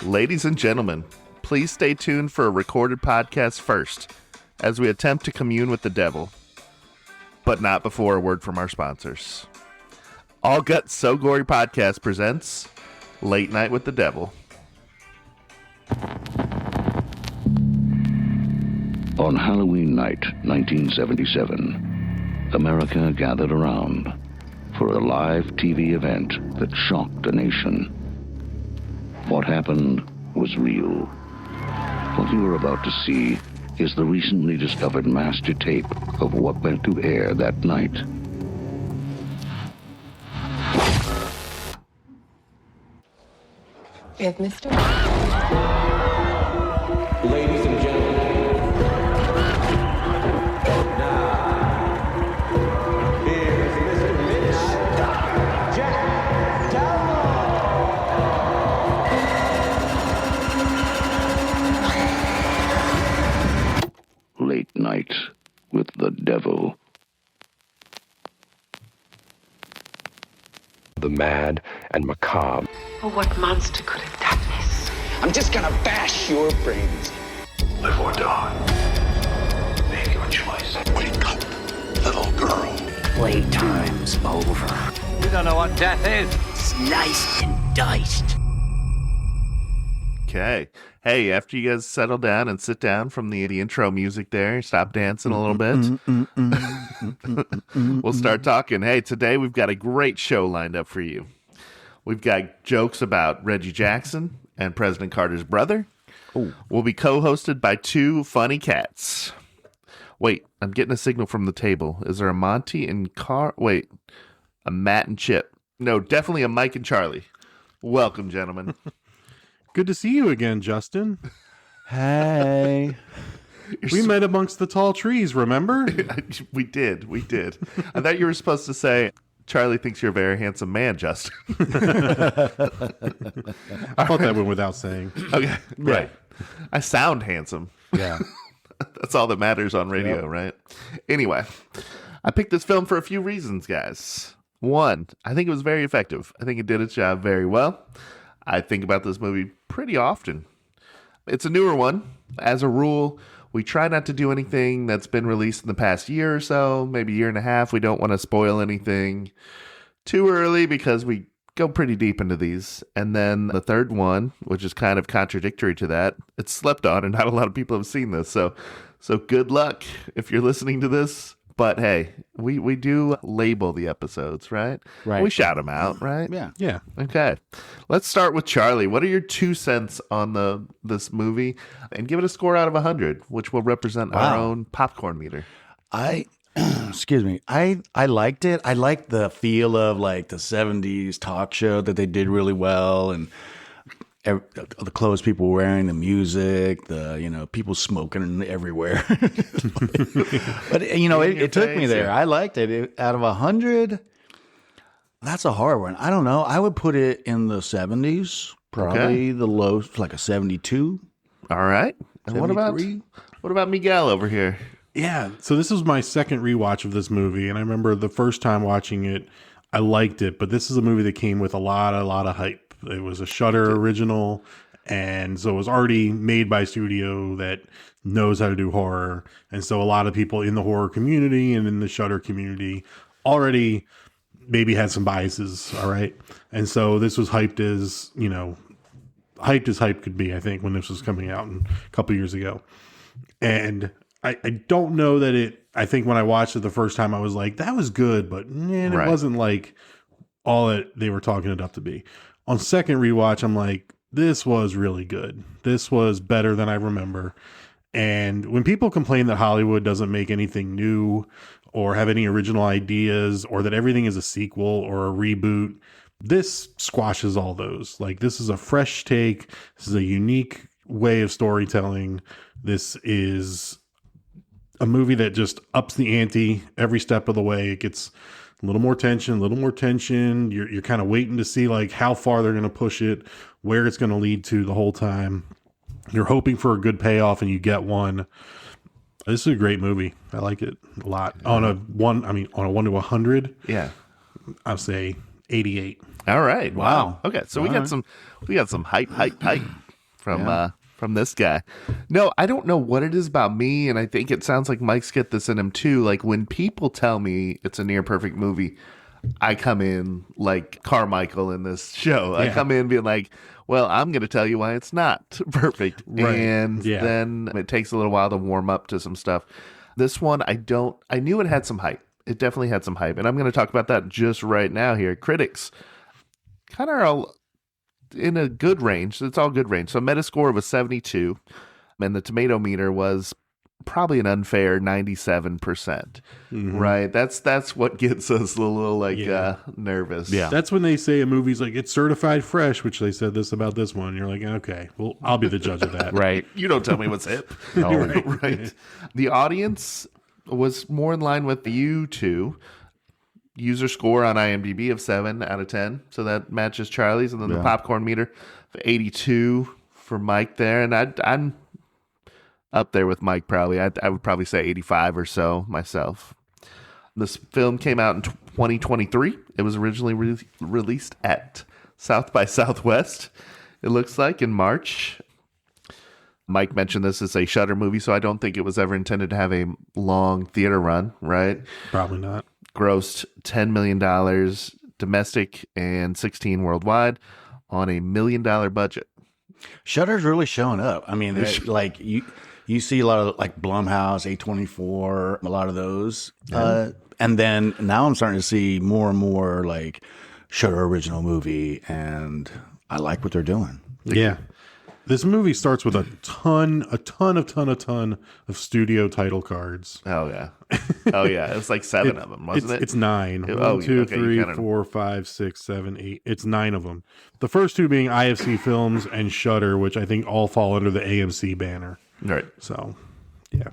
Ladies and gentlemen, please stay tuned for a recorded podcast first, as we attempt to commune with the devil, but not before a word from our sponsors. All Guts So Gory Podcast presents Late Night with the Devil. On Halloween night, 1977, America gathered around for a live TV event that shocked a nation. What happened was real. What you are about to see is the recently discovered master tape of what went to air that night. We have Mr. Ladies and gentlemen, now, here's Mr. Mitch Jack Delroy. Late Night with the Devil. The mad and macabre. Oh, what monster could have done this? I'm just gonna bash your brains. Live or die. Make your choice. Wake up, little girl. Playtime's over. You don't know what death is. Sliced and diced. Okay. Hey, after you guys settle down and sit down from the intro music there, stop dancing a little bit. We'll start talking. Hey, today we've got a great show lined up for you. We've got jokes about Reggie Jackson and President Carter's brother. Ooh. We'll be co-hosted by two funny cats. Wait, I'm getting a signal from the table. Is there a Monty and a Matt and Chip? No, definitely a Mike and Charlie. Welcome, gentlemen. Good to see you again, Justin. Hey. We met amongst the tall trees, remember? We did. I thought you were supposed to say, Charlie thinks you're a very handsome man, Justin. I thought that went without saying. Okay, right. I sound handsome. Yeah. That's all that matters on radio, right? Anyway, I picked this film for a few reasons, guys. One, I think it was very effective. I think it did its job very well. I think about this movie pretty often. It's a newer one. As a rule, we try not to do anything that's been released in the past year or so, maybe a year and a half. We don't want to spoil anything too early because we go pretty deep into these. And then the third one, which is kind of contradictory to that, it's slept on and not a lot of people have seen this. So good luck if you're listening to this. But hey, we do label the episodes, right? Right. We shout them out, right? Yeah. Okay. Let's start with Charlie. What are your 2 cents on this movie? And give it a score out of 100, which will represent our own popcorn meter. Excuse me. I liked it. I liked the feel of like the 70s talk show that they did really well, and the clothes people were wearing, the music, people smoking everywhere. But it took me there. I liked it. Out of 100, that's a hard one. I don't know. I would put it in the 70s, probably the low, like a 72. All right. And 73? what about Miguel over here? Yeah. So this was my second rewatch of this movie, and I remember the first time watching it, I liked it, but this is a movie that came with a lot of hype. It was a Shudder original, and so it was already made by a studio that knows how to do horror. And so a lot of people in the horror community and in the Shudder community already maybe had some biases, all right? And so this was hyped as hype could be, I think, when this was coming out a couple years ago. And I don't know that I think when I watched it the first time, I was like, that was good, but it wasn't like all that they were talking it up to be. On second rewatch, I'm like, this was really good. This was better than I remember. And when people complain that Hollywood doesn't make anything new or have any original ideas or that everything is a sequel or a reboot, this squashes all those. Like, this is a fresh take. This is a unique way of storytelling. This is a movie that just ups the ante every step of the way. It gets a little more tension. You're kind of waiting to see like how far they're going to push it, where it's going to lead to the whole time. You're hoping for a good payoff and you get one. This is a great movie. I like it a lot. On a 1 to 100. Yeah. I'll say 88. All right. Wow. Okay. So we got some hype. from this guy. No, I don't know what it is about me, and I think it sounds like Mike's get this in him too. Like when people tell me it's a near perfect movie, I come in like Carmichael in this show. I come in being like, well, I'm going to tell you why it's not perfect. Right. And then it takes a little while to warm up to some stuff. This one, I knew it had some hype. It definitely had some hype. And I'm going to talk about that just right now here. Critics kind of are in a good range. It's all good range. So Metascore was 72, and the tomato meter was probably an unfair 97%. Right? That's what gets us a little nervous. Yeah. That's when they say a movie's like it's certified fresh, which they said this about this one. You're like, okay, well, I'll be the judge of that. Right. You don't tell me what's hip. Right. The audience was more in line with you two. User score on IMDb of 7 out of 10. So that matches Charlie's. And then the popcorn meter of 82 for Mike there. And I'm up there with Mike probably. I would probably say 85 or so myself. This film came out in 2023. It was originally released at South by Southwest, it looks like, in March. Mike mentioned this is a Shudder movie, so I don't think it was ever intended to have a long theater run, right? Probably not. Grossed $10 million domestic and 16 worldwide on $1 million budget. Shudder's really showing up. I mean, like you see a lot of like Blumhouse, A24, a lot of those. And then now I'm starting to see more and more like Shudder original movie, and I like what they're doing. Yeah. This movie starts with a ton of studio title cards. Oh, yeah. It's like 7 of them, wasn't it? It's 9. Oh, 1, 2, okay, 3, 4, 5, 6, 7, 8. It's 9 of them. The first 2 being IFC Films and Shudder, which I think all fall under the AMC banner. Right. So, yeah.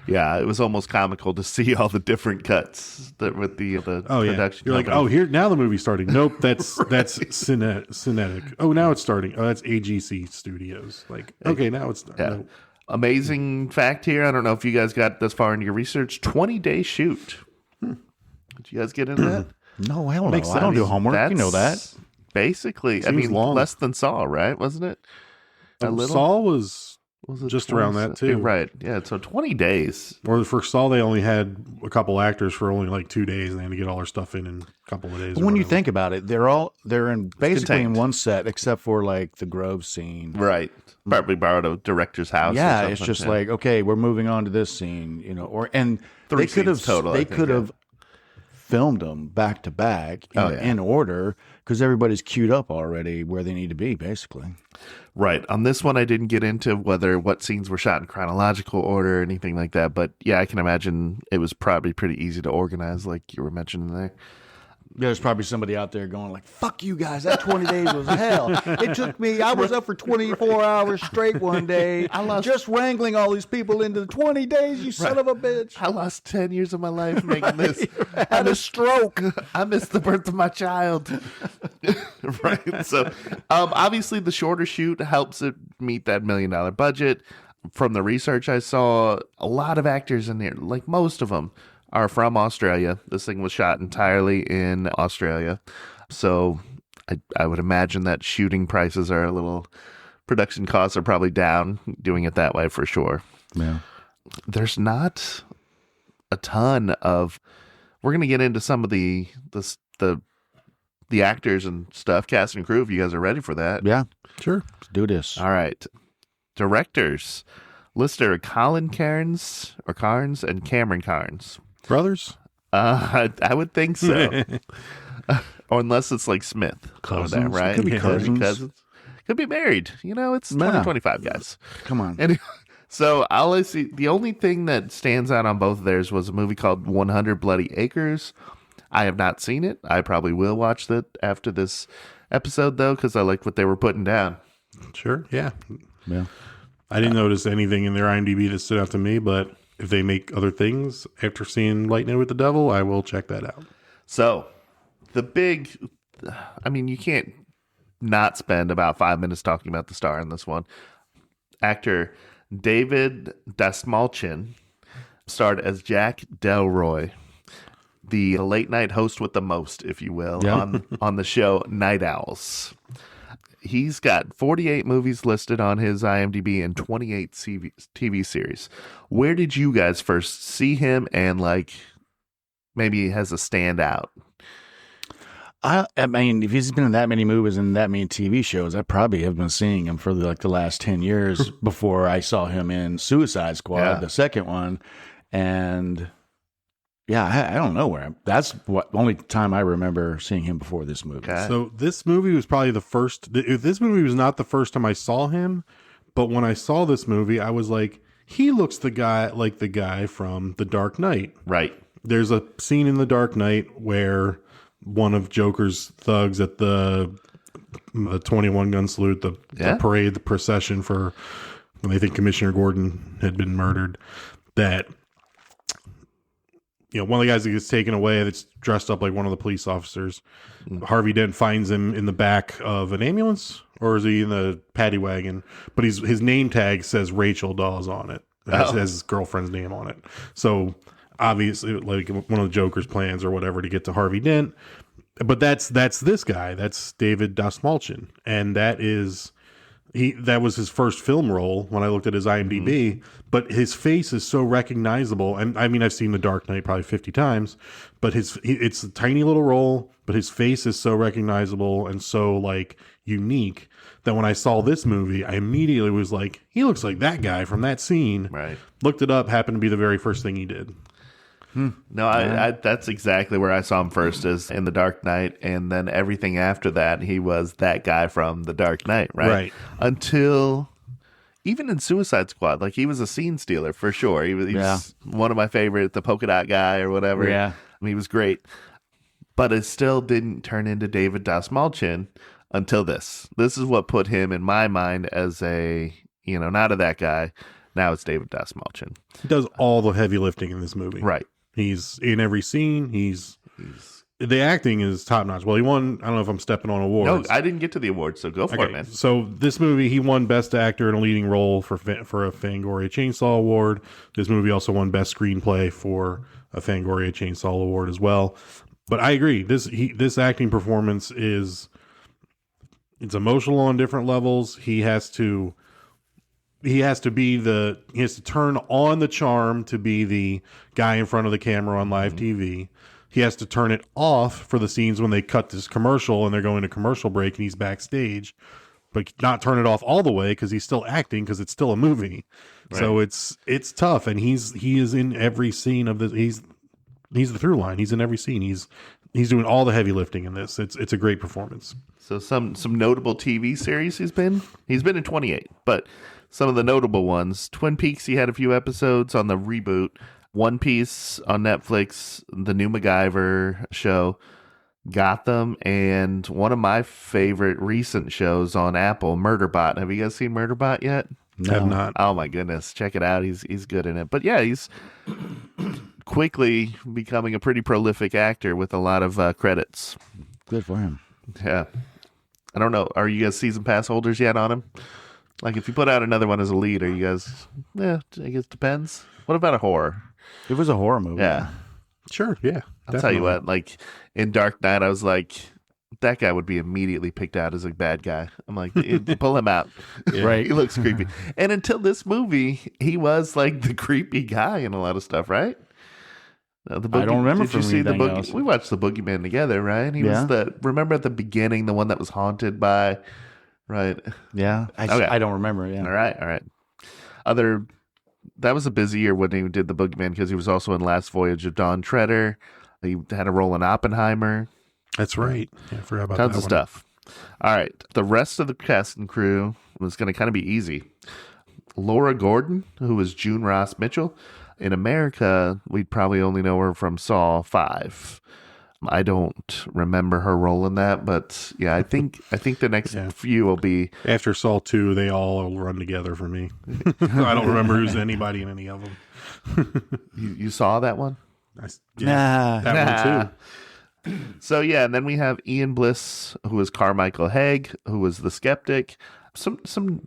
Yeah, it was almost comical to see all the different cuts that with the production. You're like, oh, here now the movie's starting. Nope, that's Cinetic. Oh, now it's starting. Oh, that's AGC Studios. Like, okay, now it's starting. Yeah. Nope. Amazing fact here. I don't know if you guys got this far into your research. 20-day shoot. Did you guys get into that? No, hell no. I don't do homework. You know that. Basically, Seems long. less than Saw, right? Wasn't it? A little. Saw was it just around that too, right? Yeah, so 20 days. Or for Saw, they only had a couple actors for only like 2 days, and they had to get all their stuff in a couple of days. But when you think about it, they're in basically in one set, except for like the Grove scene, right? Probably borrowed a director's house. Yeah, it's just like okay, we're moving on to this scene, and 3 they could have total. They could have filmed them back to back in order because everybody's queued up already where they need to be, basically. Right. On this one, I didn't get into what scenes were shot in chronological order or anything like that. But yeah, I can imagine it was probably pretty easy to organize, like you were mentioning there. There's probably somebody out there going like, fuck you guys, that 20 days was hell. It took me, I was up for 24 hours straight one day, just wrangling all these people into 20 days, you son of a bitch. I lost 10 years of my life making this. I had a stroke. I missed the birth of my child. Right. So obviously the shorter shoot helps it meet that $1 million budget. From the research I saw, a lot of actors in there, like most of them, are from Australia. This thing was shot entirely in Australia. So I would imagine that shooting prices are production costs are probably down doing it that way for sure. Yeah. There's not a ton of, we're going to get into some of the actors and stuff, cast and crew, if you guys are ready for that. Yeah, sure. Let's do this. All right. Directors. Listed are Colin Cairnes and Cameron Colin. Brothers? I would think so. Or unless it's like Smith. Cousins. There, right? Could be cousins. Could be married. It's 2025, guys. Come on. Anyway, so I'll see. The only thing that stands out on both of theirs was a movie called 100 Bloody Acres. I have not seen it. I probably will watch that after this episode, though, because I liked what they were putting down. Sure. Yeah. Yeah. I didn't notice anything in their IMDb that stood out to me, but if they make other things after seeing Lightning with the Devil, I will check that out. So, you can't not spend about 5 minutes talking about the star in this one. Actor David Dastmalchian starred as Jack Delroy, the late night host with the most, if you will, on the show Night Owls. He's got 48 movies listed on his IMDb and 28 TV series. Where did you guys first see him, and like maybe he has a standout? I mean, if he's been in that many movies and that many TV shows, I probably have been seeing him for like the last 10 years before I saw him in Suicide Squad, the second one. And yeah, I don't know where. That's what only time I remember seeing him before this movie. Okay. So this movie was probably the first. This movie was not the first time I saw him, but when I saw this movie, I was like, he looks the guy from The Dark Knight. Right. There's a scene in The Dark Knight where one of Joker's thugs at the 21 gun salute, the parade, the procession for when they think Commissioner Gordon had been murdered, that, you know, one of the guys that gets taken away that's dressed up like one of the police officers, Harvey Dent finds him in the back of an ambulance, or is he in the paddy wagon? But his name tag says Rachel Dawes on it. It has his girlfriend's name on it. So obviously, like one of the Joker's plans or whatever to get to Harvey Dent. But that's this guy. That's David Dastmalchian, and that was his first film role when I looked at his IMDb. But his face is so recognizable, and I mean, I've seen The Dark Knight probably 50 times. But it's a tiny little role, but his face is so recognizable and so like unique that when I saw this movie, I immediately was like, he looks like that guy from that scene. Right. Looked it up. Happened to be the very first thing he did. No, I that's exactly where I saw him first, is in The Dark Knight, and then everything after that, he was that guy from The Dark Knight, right? Until even in Suicide Squad, like he was a scene stealer for sure. He was one of my favorite, the polka dot guy or whatever. Yeah, I mean, he was great, but it still didn't turn into David Dastmalchian until this. This is what put him in my mind as a, you know, not a that guy. Now it's David Dastmalchian. He does all the heavy lifting in this movie. Right. He's in every scene. The acting is top notch. Well, he won. I don't know if I'm stepping on awards. No, I didn't get to the awards, so go for it, man. So this movie, he won Best Actor in a Leading Role for a Fangoria Chainsaw Award. This movie also won Best Screenplay for a Fangoria Chainsaw Award as well. But I agree. This acting performance it's emotional on different levels. He has to turn on the charm to be the guy in front of the camera on live TV. He has to turn it off for the scenes when they cut this commercial and they're going to commercial break and he's backstage, but not turn it off all the way because he's still acting, because it's still a movie. Right. So it's tough, and he is in every scene of this. He's the through line. He's in every scene. He's doing all the heavy lifting in this. It's a great performance. So some notable TV series he's been in 28, but some of the notable ones: Twin Peaks, he had a few episodes on the reboot. One Piece on Netflix, the new MacGyver show, Gotham, and one of my favorite recent shows on Apple, Murderbot. Have you guys seen Murderbot yet? No. Have not. Oh my goodness, check it out. He's good in it. But yeah, he's quickly becoming a pretty prolific actor with a lot of credits. Good for him. Yeah. I don't know. Are you guys season pass holders yet on him? Like, if you put out another one as a lead, are you guys? Yeah, I guess it depends. What about a horror? It was a horror movie. Yeah. Sure, yeah. I'll tell you what, like, in Dark Knight, I was like, that guy would be immediately picked out as a bad guy. I'm like, pull him out. Right. He looks creepy. And until this movie, he was like the creepy guy in a lot of stuff, right? I don't remember. Did you see the Boogie? Else. We watched the Boogeyman together, right? He was remember at the beginning, the one that was haunted by, right? Yeah. I don't remember. Yeah. All right. That was a busy year when he did the Boogeyman, because he was also in Last Voyage of Dawn Treader. He had a role in Oppenheimer. That's right. Yeah, I forgot about Tons that of one. stuff. All right. The rest of the cast and crew was going to kind of be easy. Laura Gordon, who was June Ross Mitchell. In America, we'd probably only know her from Saw 5. I don't remember her role in that, but yeah, I think the next few will be after Saw 2. They all run together for me. I don't remember who's anybody in any of them. You saw that one? That one too. So yeah, and then we have Ian Bliss, who is Carmichael Haig, who was the Skeptic. Some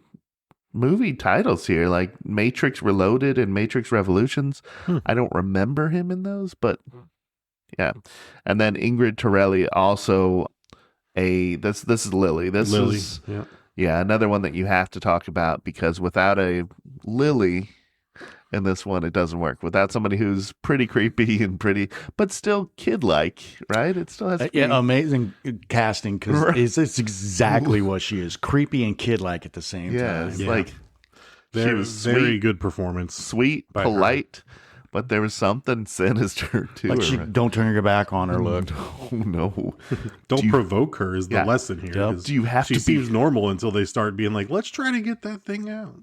movie titles here, like Matrix Reloaded and Matrix Revolutions. I don't remember him in those, but yeah. And then Ingrid Torelli, also this is Lily. This Lily, is yeah. another one that you have to talk about, because without a Lily in this one, it doesn't work. Without somebody who's pretty creepy and pretty, but still kid-like, right? It still has to be amazing casting, because it's exactly what she is, creepy and kid-like at the same time. It's like Very, she was very good performance. sweet, by polite, but there was something sinister to Like her. she don't turn your back on her look. Oh no! Don't provoke her is the lesson here. Yep. 'cause Do you have she to be- seems normal until they start being like, let's try to get that thing out.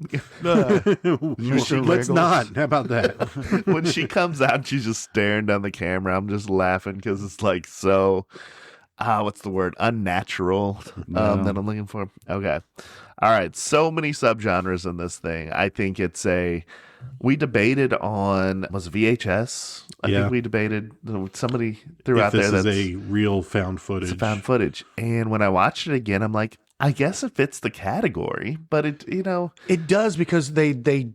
Mr. Let's Wiggles. not. How about that? When she comes out, she's just staring down the camera. I'm just laughing because it's like so. What's the word? Unnatural. That I'm looking for. Okay. All right. So many subgenres in this thing. I think it's we debated on, was it VHS? I think we debated, somebody threw out there this that's is a real found footage. it's found footage. And when I watched it again, I'm like, I guess it fits the category, but It does, because they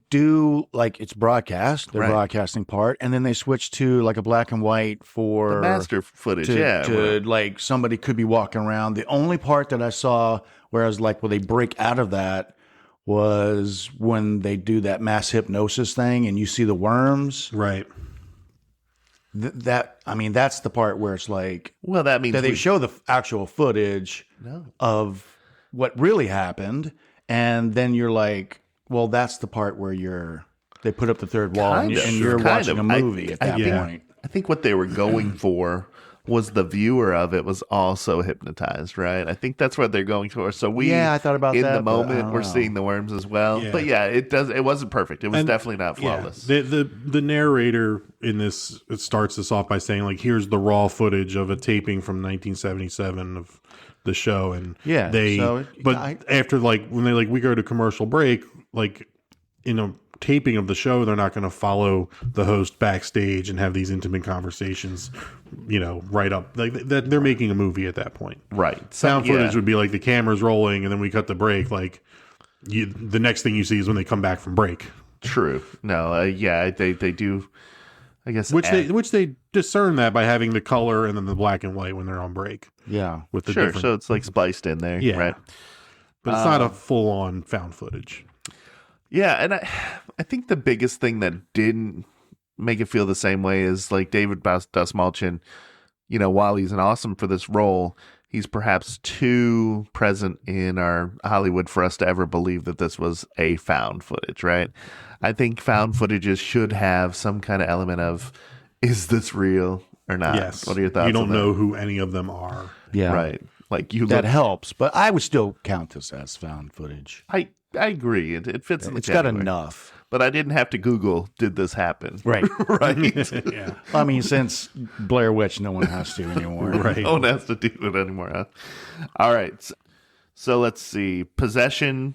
do, like, it's broadcast, the broadcasting part, and then they switch to like a black and white for the master footage. to like somebody could be walking around. The only part that I saw where I was like, well, they break out of that was when they do that mass hypnosis thing and you see the worms. Right. That's the part where it's like, Well, that means that they show the actual footage of what really happened, and then you're like, well, that's the part where they put up the third wall and you're watching a movie at that point. I think what they were going for was the viewer of it was also hypnotized, right? I think that's what they're going for. So I thought about in that, the but I moment don't we're know. seeing the worms as well. Yeah. But it wasn't perfect. It was definitely not flawless. Yeah. The narrator in this, it starts this off by saying, like, here's the raw footage of a taping from 1977 of the show, and after, like, when they, like, we go to commercial break, like, taping of the show, they're not going to follow the host backstage and have these intimate conversation, right up, like, that they're making a movie at that point. Right. Sound footage would be like the camera's rolling and then we cut the break. Like, the next thing you see is when they come back from break. True. No. They do. I guess Which they discern that by having the color and then the black and white when they're on break. Yeah. With the sure. different, So it's like spliced in there. Yeah. Right. But it's not a full on found footage. Yeah, and I think the biggest thing that didn't make it feel the same way is, like, David Dastmalchian, while he's an awesome for this role, he's perhaps too present in our Hollywood for us to ever believe that this was a found footage, right? I think found footages should have some kind of element of, is this real or not? Yes. What are your thoughts You don't on that? know who any of them are. Yeah. Right. Like, that helps, but I would still count this as found footage. I agree. It fits in the It's got category. enough. But I didn't have to Google, did this happen? Right. Right. Yeah. I mean, since Blair Witch, no one has to anymore. Right. No one has to do it anymore. Huh? All right. So let's see. Possession,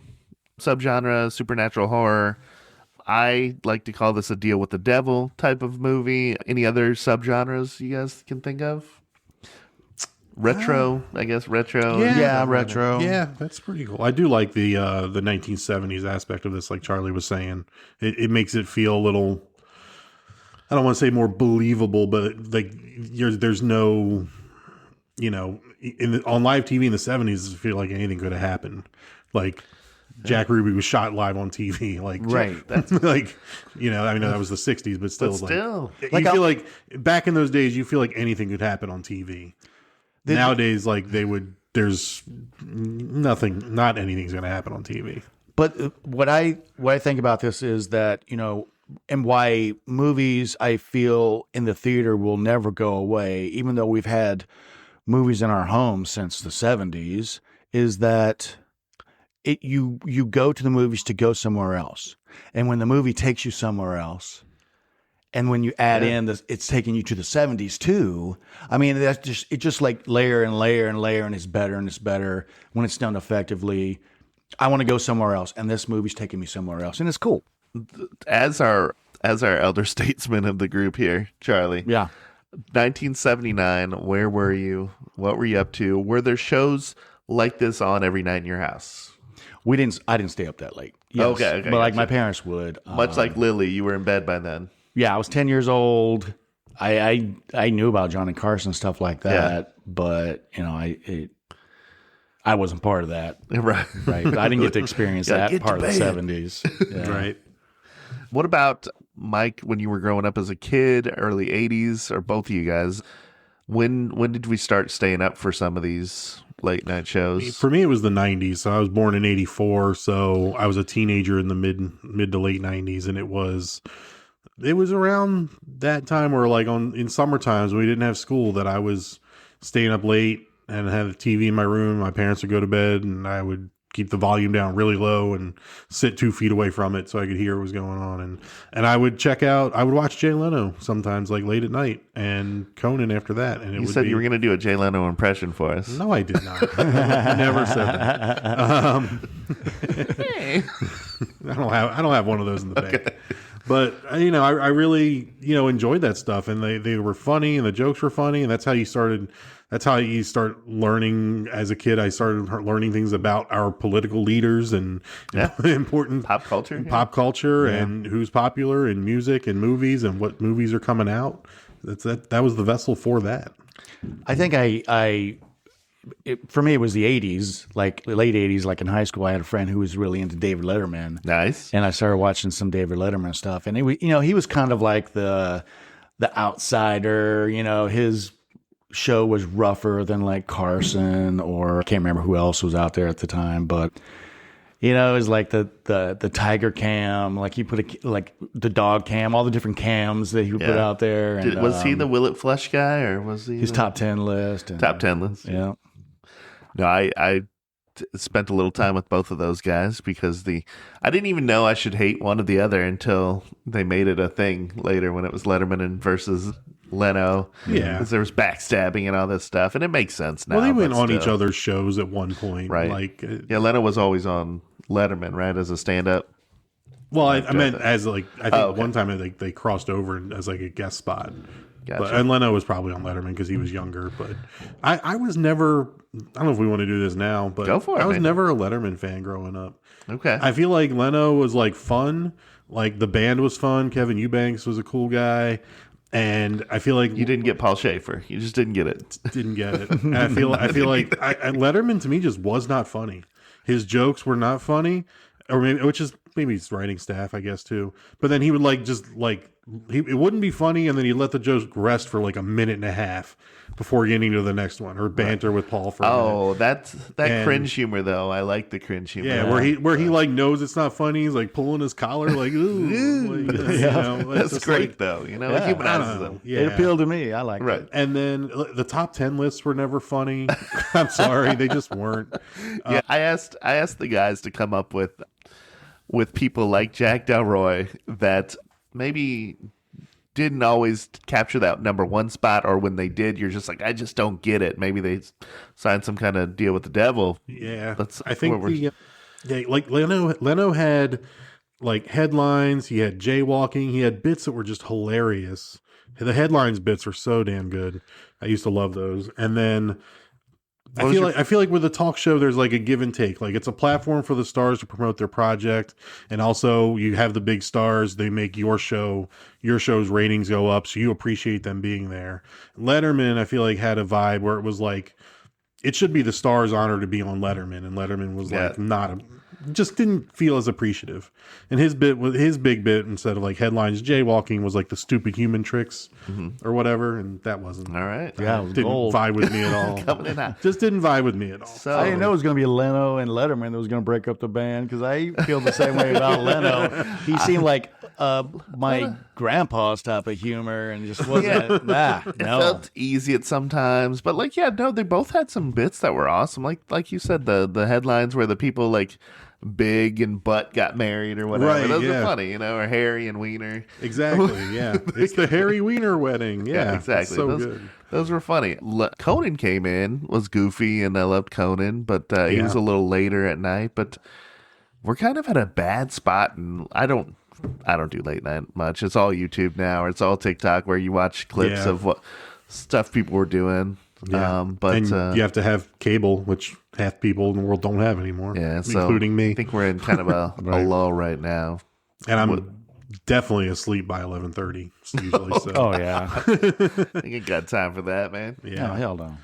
subgenre, supernatural horror. I like to call this a deal with the devil type of movie. Any other subgenres you guys can think of? Retro, I guess. Retro. Yeah, retro. Yeah, that's pretty cool. I do like the 1970s aspect of this, like Charlie was saying. It makes it feel a little, I don't want to say more believable, but like there's no, on live TV in the 70s, I feel like anything could have happened. Like, Jack Ruby was shot live on TV. Like, Right. That's like, I mean, that was the 60s, but still. But you feel like back in those days, you feel like anything could happen on TV. Nowadays, like, there's nothing, not anything's going to happen on TV. But what I think about this is that, and why movies, I feel, in the theater will never go away, even though we've had movies in our homes since the 70s, is that you go to the movies to go somewhere else. And when the movie takes you somewhere else, and when you add in it's taking you to the 70s too. I mean, it just like layer and layer and layer, and it's better when it's done effectively. I want to go somewhere else, and this movie's taking me somewhere else, and it's cool. As our elder statesman of the group here, Charlie. Yeah. 1979. Where were you? What were you up to? Were there shows like this on every night in your house? I didn't stay up that late. Yes, Okay, but like gotcha. my parents would. Much like Lily, you were in bed by then. Yeah, I was 10 years old. I knew about Johnny Carson and stuff like that, but I wasn't part of that. Right. Right. I didn't get to experience that get part to of the bed. 70s. Yeah. Right. What about Mike when you were growing up as a kid, early 80s, or both of you guys? When did we start staying up for some of these late night shows? For me, it was the 90s. So I was born in 84, so I was a teenager in the mid to late 90s, and it was around that time where, like, in summer times when we didn't have school, that I was staying up late and had a TV in my room. My parents would go to bed, and I would keep the volume down really low and sit 2 feet away from it so I could hear what was going on. And I would watch Jay Leno sometimes, like late at night, and Conan after that. And You said you were going to do a Jay Leno impression for us. No, I did not. I never said that. Hey. I don't have one of those in the bank. But I really enjoyed that stuff, and they were funny, and the jokes were funny, and that's how you start learning. As a kid, I started learning things about our political leaders and important pop culture, and who's popular in music and movies and what movies are coming out. That was the vessel for that. I think for me, it was the 80s, like the late 80s, like in high school. I had a friend who was really into David Letterman. Nice. And I started watching some David Letterman stuff. And he was kind of like the outsider. His show was rougher than like Carson, or I can't remember who else was out there at the time. But, it was like the tiger cam, like he put like the dog cam, all the different cams that he would put out there. And, was he the Will It Flesh guy, or was he his top 10 list? Top 10 list. Yeah. No, I spent a little time with both of those guys because I didn't even know I should hate one or the other until they made it a thing later when it was Letterman and versus Leno. Yeah. Because there was backstabbing and all this stuff, and it makes sense now. Well, they went on still. each other's shows at one point. Right. Like, Leno was always on Letterman, right, as a stand-up. Well, I meant as like, I think one time they crossed over as like a guest spot. Gotcha. And Leno was probably on Letterman because he was younger. But I was never, I don't know if we want to do this now, but Go for it, I was man. never a Letterman fan growing up. Okay. I feel like Leno was like fun. Like the band was fun. Kevin Eubanks was a cool guy. And I feel like you didn't get Paul Schaefer. You just didn't get it. Didn't get it. And I feel like Letterman to me just was not funny. His jokes were not funny, or maybe his writing staff, I guess too. But then he would it wouldn't be funny, and then he'd let the jokes rest for like a minute and a half before getting to the next one, or banter with Paul for a minute. That cringe humor though. I like the cringe humor. Yeah, where he like knows it's not funny. He's like pulling his collar, like ooh, that's great though. It humanizes them. Yeah. It appealed to me. I like Right. it. And then the top 10 lists were never funny. I'm sorry, they just weren't. Yeah, I asked the guys to come up with people like Jack Delroy that maybe didn't always capture that number one spot, or when they did, you're just like, I just don't get it. Maybe they signed some kind of deal with the devil. Yeah, That's I think like Leno had like headlines. He had jaywalking. He had bits that were just hilarious. The headlines bits were so damn good. I used to love those. And then I feel like with a talk show, there's like a give and take. Like it's a platform for the stars to promote their project, and also you have the big stars. They make your show's ratings go up, so you appreciate them being there. Letterman, I feel like, had a vibe where it was like it should be the star's honor to be on Letterman, and Letterman was like just didn't feel as appreciative. And his big bit, instead of like headlines jaywalking, was like the stupid human tricks or whatever, and that wasn't all right. Yeah, it didn't gold. vibe with me at all. Coming in hot. Just didn't vibe with me at all. So I didn't know it was going to be Leno and Letterman that was going to break up the band, because I feel the same way about Leno. He seemed like my grandpa's type of humor, and just wasn't. It felt easy at sometimes, but they both had some bits that were awesome. Like you said, the headlines where the people like Big and Butt got married or whatever. Right, Those are funny, or Harry and Wiener. Exactly, yeah. It's the Harry Wiener wedding. Yeah, exactly. So good. Those were funny. Conan came in, was goofy, and I loved Conan, but he was a little later at night. But we're kind of at a bad spot, and I don't do late night much. It's all YouTube now, or it's all TikTok, where you watch clips of what stuff people were doing. Yeah. But you have to have cable, which half people in the world don't have anymore. Yeah, so including me. I think we're in kind of a lull right now. And I'm definitely asleep by 11:30 usually. So. Oh yeah. I think I got time for that, man. Yeah. Oh, hell no.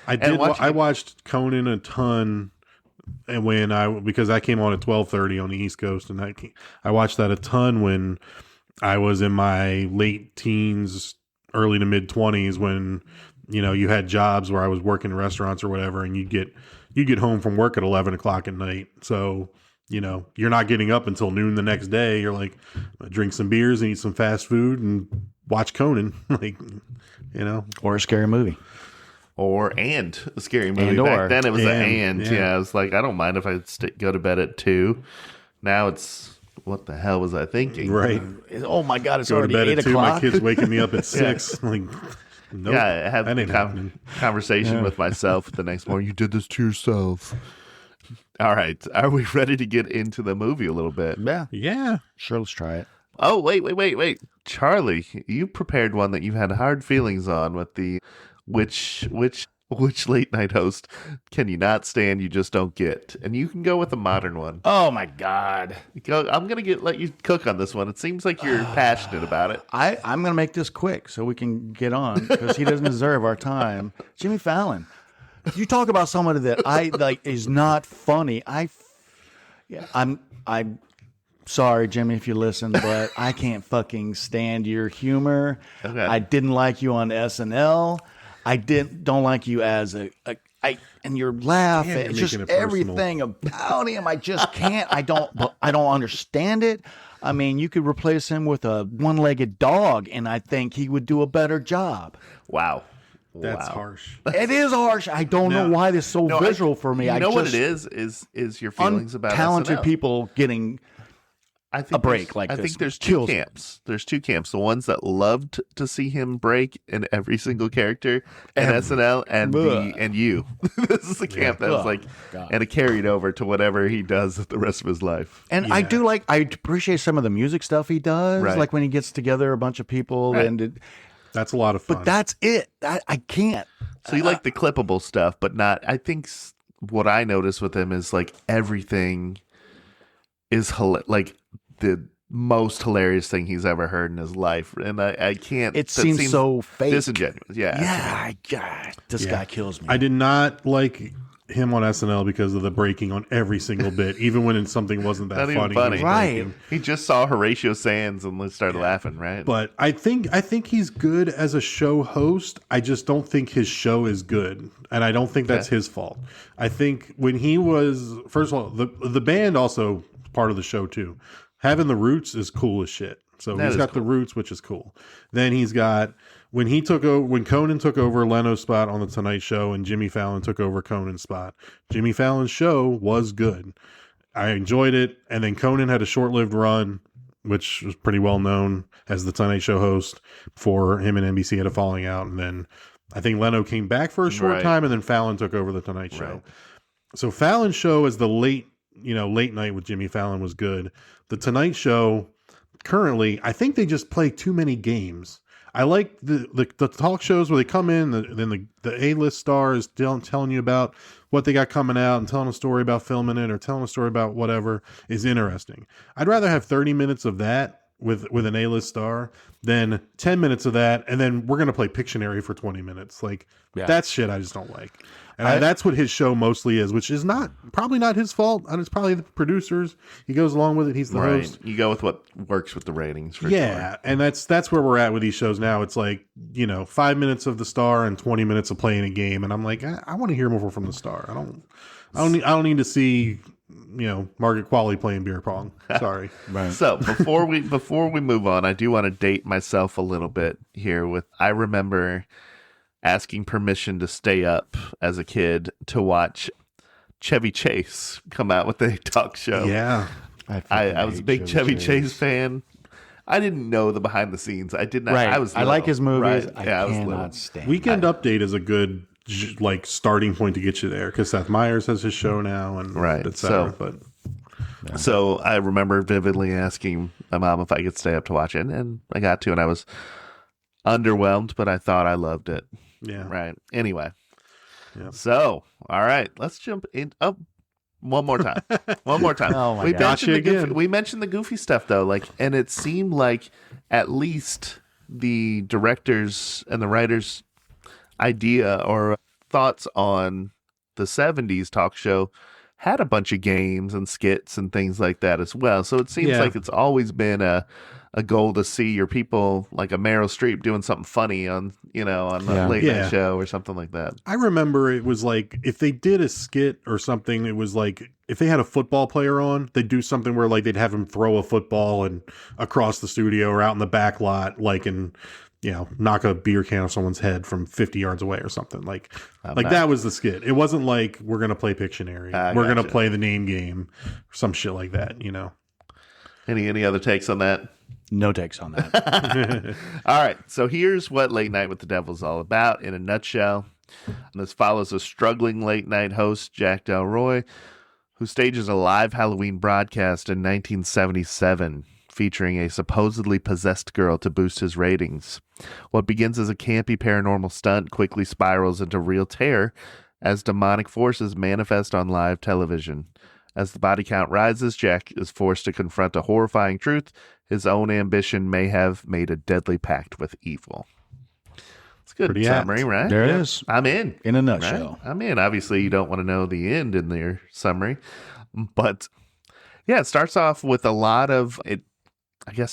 I watched Conan a ton, and because I came on at 12:30 on the East Coast, and I watched that a ton when I was in my late teens, early to mid 20s, when you had jobs where I was working in restaurants or whatever, and you get home from work at 11 o'clock at night, so you're not getting up until noon the next day. You're like, drink some beers and eat some fast food and watch Conan, or a scary movie. And a scary movie. And Back then it was yeah. I was like, I don't mind if I go to bed at 2. Now it's, what the hell was I thinking? Right. Oh my God, it's Go to already bed 8 at 2. o'clock. My kid's waking me up at 6. Like, nope, Yeah, I had that ain't a happening. conversation with myself the next morning. You did this to yourself. All right. Are we ready to get into the movie a little bit? Yeah. Sure, let's try it. Oh, wait. Charlie, you prepared one that you had hard feelings on with the which late night host can you not stand, you just don't get. And you can go with a modern one. Oh my God. I'm going to let you cook on this one. It seems like you're passionate about it. I'm going to make this quick so we can get on, because he doesn't deserve our time. Jimmy Fallon. You talk about somebody that I like is not funny. I'm sorry, Jimmy, if you listen, but I can't fucking stand your humor. Okay. I didn't like you on SNL. I don't like you as and your laugh. Damn, It's you're just making it personal. everything about him. I just can't. I don't understand it. I mean, you could replace him with a one-legged dog, and I think he would do a better job. Wow. That's harsh. It is harsh. I don't know why this is so visual for me. You know what it is your feelings about talented SNL. people getting I think a break there's- like I this think there's two kills me. camps. There's two camps. The ones that loved to see him break in every single character in SNL, and you. This is the camp that was like, and it carried over to whatever he does the rest of his life. And I appreciate some of the music stuff he does, Right. like when he gets together a bunch of people, Right. That's a lot of fun. But that's it. I can't. So you like the clippable stuff, but not. I think what I notice with him is like everything is like the most hilarious thing he's ever heard in his life, and I can't. It seems so fake, disingenuous. Yeah, this guy kills me. I did not like him on SNL because of the breaking on every single bit, even when something wasn't that Not even funny. funny. He was Right. breaking. He just saw Horatio Sands and started laughing. Right, But I think he's good as a show host. I just don't think his show is good, and I don't think that's his fault. I think when he was, first of all, the band also part of the show too. Having the Roots is cool as shit. So he's got the Roots, which is cool. Then he's got when Conan took over Leno's spot on the Tonight Show, and Jimmy Fallon took over Conan's spot. Jimmy Fallon's show was good. I enjoyed it, and then Conan had a short-lived run, which was pretty well known as the Tonight Show host before him and NBC had a falling out, and then I think Leno came back for a short time, and then Fallon took over the Tonight Show. Right. So Fallon's show as the late night with Jimmy Fallon was good. The Tonight Show currently, I think they just play too many games. I like the talk shows where they come in, then the A-list star is telling you about what they got coming out and telling a story about filming it or telling a story about whatever is interesting. I'd rather have 30 minutes of that with an A-list star than 10 minutes of that, and then we're going to play Pictionary for 20 minutes. Like, that's shit I just don't like. And that's what his show mostly is, which is probably not his fault. And it's probably the producers. He goes along with it. He's the host. You go with what works with the ratings. For sure. And that's where we're at with these shows now. It's like 5 minutes of the star and 20 minutes of playing a game, and I'm like, I want to hear more from the star. I don't need to see Margaret Qualley playing beer pong. Sorry. Right. So before we move on, I do want to date myself a little bit here. I remember asking permission to stay up as a kid to watch Chevy Chase come out with a talk show. Yeah. I was a big Chevy Chase fan. I didn't know the behind the scenes. I did not. Right. I was. I like his movies. Right. I Yeah, I was little. cannot stand. Weekend Update is a good starting point to get you there because Seth Meyers has his show now and et cetera. So I remember vividly asking my mom if I could stay up to watch it, and I got to, and I was underwhelmed, but I thought I loved it. Yeah. Right. Anyway. Yeah. So, all right, let's jump in. Oh, one more time. One more time. Oh my we God. mentioned Gotcha again. we mentioned the goofy stuff though, and it seemed like at least the directors and the writers' idea or thoughts on the 70s talk show had a bunch of games and skits and things like that as well. So it seems like it's always been a goal to see your people like a Meryl Streep doing something funny on, on a late night show or something like that. I remember it was like if they did a skit or something, it was like if they had a football player on, they'd do something where like they'd have him throw a football and across the studio or out in the back lot, like and knock a beer can off someone's head from 50 yards away or something. Like that was the skit. It wasn't like we're gonna play Pictionary, we're gonna play the name game, or some shit like that. Any other takes on that? No takes on that. All right, so here's what Late Night with the Devil is all about in a nutshell. And this follows a struggling late night host, Jack Delroy, who stages a live Halloween broadcast in 1977 featuring a supposedly possessed girl to boost his ratings. What begins as a campy paranormal stunt quickly spirals into real terror as demonic forces manifest on live television. As the body count rises, Jack is forced to confront a horrifying truth. His own ambition may have made a deadly pact with evil. It's a good Pretty summary, right? There it is. I'm in. In a nutshell. Right? I'm in. Obviously, you don't want to know the end in their summary. But, yeah, it starts off with a lot of,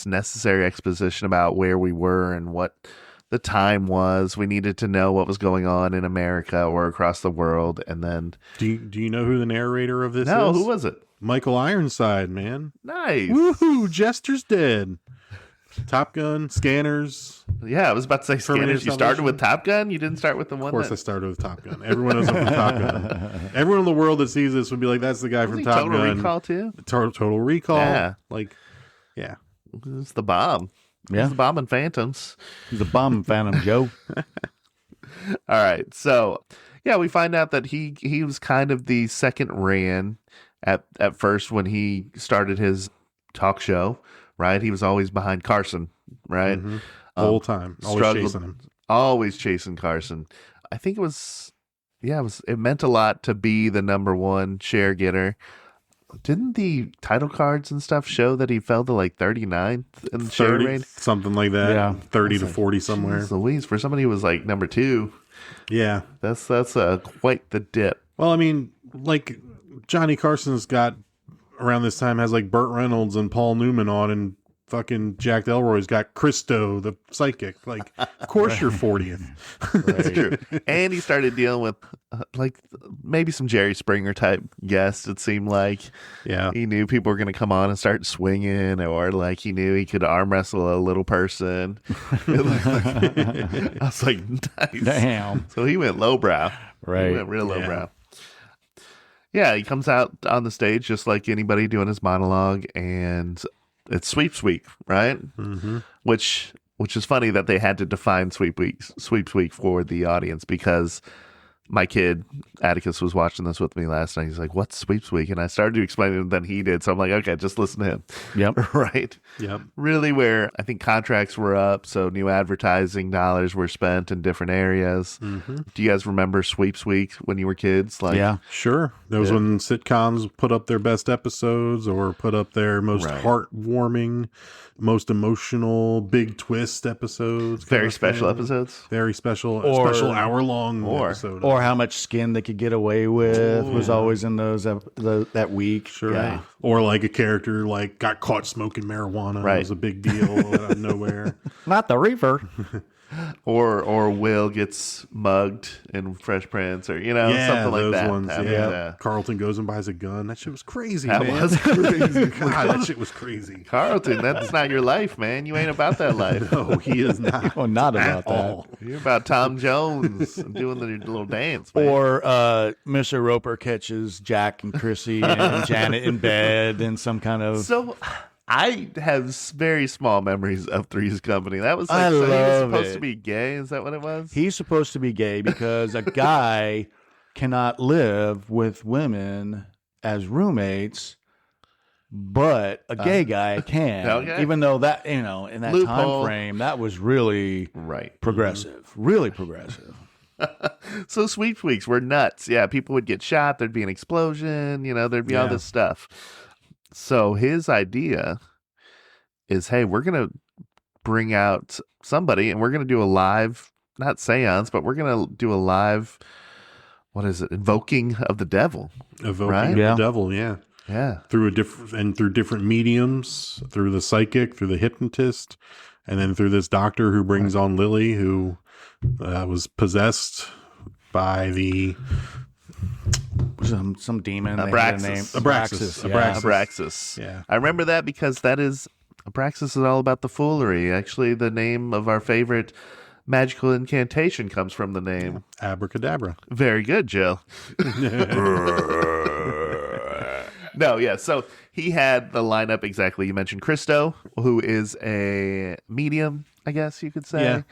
necessary exposition about where we were and what the time was. We needed to know what was going on in America or across the world. And then... Do you know who the narrator of this is? No, who was it? Michael Ironside, man. Nice. Woohoo! Jester's dead. Top Gun, Scanners. Yeah, I was about to say Scanners. You started with Top Gun? You didn't start with the one? Of course I started with Top Gun. Everyone knows I'm from Top Gun. Everyone in the world that sees this would be like, that's the guy from Top Gun. Total Recall, too? Total Recall. Yeah. Yeah. It's the bomb. Yeah. It's the bomb and Phantoms. He's a bomb Phantom Joe. All right. So, yeah, we find out that he was kind of the second Ran at first when he started his talk show, right? He was always behind Carson, right? Mm-hmm. The whole time. Always chasing him. Always chasing Carson. I think it meant a lot to be the number one share getter. Didn't the title cards and stuff show that he fell to like 39th in the share rate? Something like that. Yeah. 30 to 40 somewhere. Geez Louise, for somebody who was like number 2. Yeah. That's quite the dip. Well, I mean, like Johnny Carson's got around this time has like Burt Reynolds and Paul Newman on, and fucking Jack Delroy's got Christo, the psychic. Like, of course you're 40th. That's true. And he started dealing with maybe some Jerry Springer type guests. It seemed like, he knew people were going to come on and start swinging, or like he knew he could arm wrestle a little person. I was like, nice. Damn. So he went lowbrow. Right. He went real lowbrow. Yeah, he comes out on the stage just like anybody doing his monologue, and it's sweeps week, right? Mm-hmm. Which is funny that they had to define sweeps week for the audience, because my kid Atticus was watching this with me last night. He's like, "What's sweeps week?" And I started to explain it, and then he did. So I'm like, "Okay, just listen to him." Yep. Right. Yep. Really, where I think contracts were up, so new advertising dollars were spent in different areas. Mm-hmm. Do you guys remember sweeps week when you were kids? Like, yeah, sure. That was when sitcoms put up their best episodes or put up their most heartwarming, most emotional, big twist episodes. Very special episodes. Very special, special hour-long episode. Or how much skin they could get away with was always in those that week. Sure. Yeah. Or like a character like got caught smoking marijuana. It was a big deal out of nowhere. Not the reefer. Or Will gets mugged in Fresh Prince, or something like that. Ones, Carlton goes and buys a gun. That shit was crazy. That man. was crazy. God, that shit was crazy. Carlton, that's not your life, man. You ain't about that life. No, he is not. Oh, not about all. that. You're about Tom Jones and doing the little dance, man. Or Mr. Roper catches Jack and Chrissy and Janet in bed in some kind of. So I have very small memories of Three's Company. That was I he was love supposed it. to be gay. Is that what it was? He's supposed to be gay because a guy cannot live with women as roommates, but a gay guy can. Okay. Even though that, in that Loophole. time frame, that was really progressive. Really progressive. So sweep weeks were nuts. Yeah, people would get shot. There'd be an explosion. There'd be all this stuff. So his idea is, hey, we're going to bring out somebody and we're going to do a live, not seance, but we're going to do a live what is it? Invoking of the Devil. Evoking Right? of Yeah. the devil, yeah. Yeah. Through different mediums, through the psychic, through the hypnotist, and then through this doctor who brings on Lily, who was possessed by the Some demon. They had a name. Abraxas. Abraxas. Abraxas. Yeah. I remember that because Abraxas is all about the foolery. Actually, the name of our favorite magical incantation comes from the name. Abracadabra. Very good, Jill. No, yeah. So he had the lineup exactly. You mentioned Christo, who is a medium, I guess you could say. Yeah.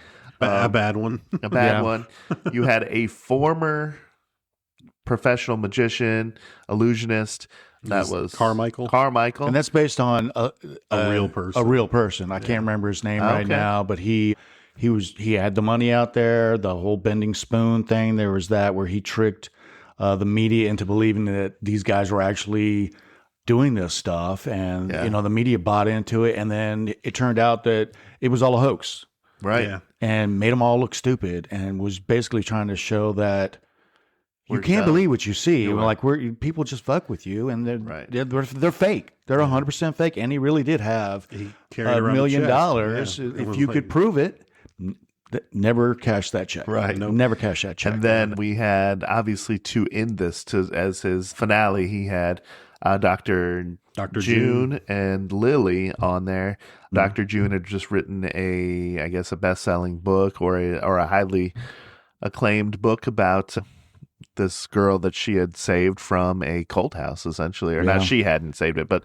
A bad one. A bad Yeah. one. You had a former professional magician, illusionist. That was Carmichael. Carmichael. And that's based on a real person. A real person. I can't remember his name right Okay. now, but he had the money out there. The whole bending spoon thing. There was that where he tricked the media into believing that these guys were actually doing this stuff, and the media bought into it. And then it turned out that it was all a hoax, right. Yeah. and made them all look stupid, and was basically trying to show that. You can't believe what you see. Like people just fuck with you, and they're fake. They're 100% fake. And he really did have carried $1 around a million. chest. Yeah. It If was you like- could prove it, never cash that check. Right. Nope. Never cash that check. And then we had, obviously, to end this, as his finale, he had Dr. June and Lily on there. Dr. June had just written a best-selling book or a highly acclaimed book about this girl that she had saved from a cult house, essentially. Or not, she hadn't saved it, but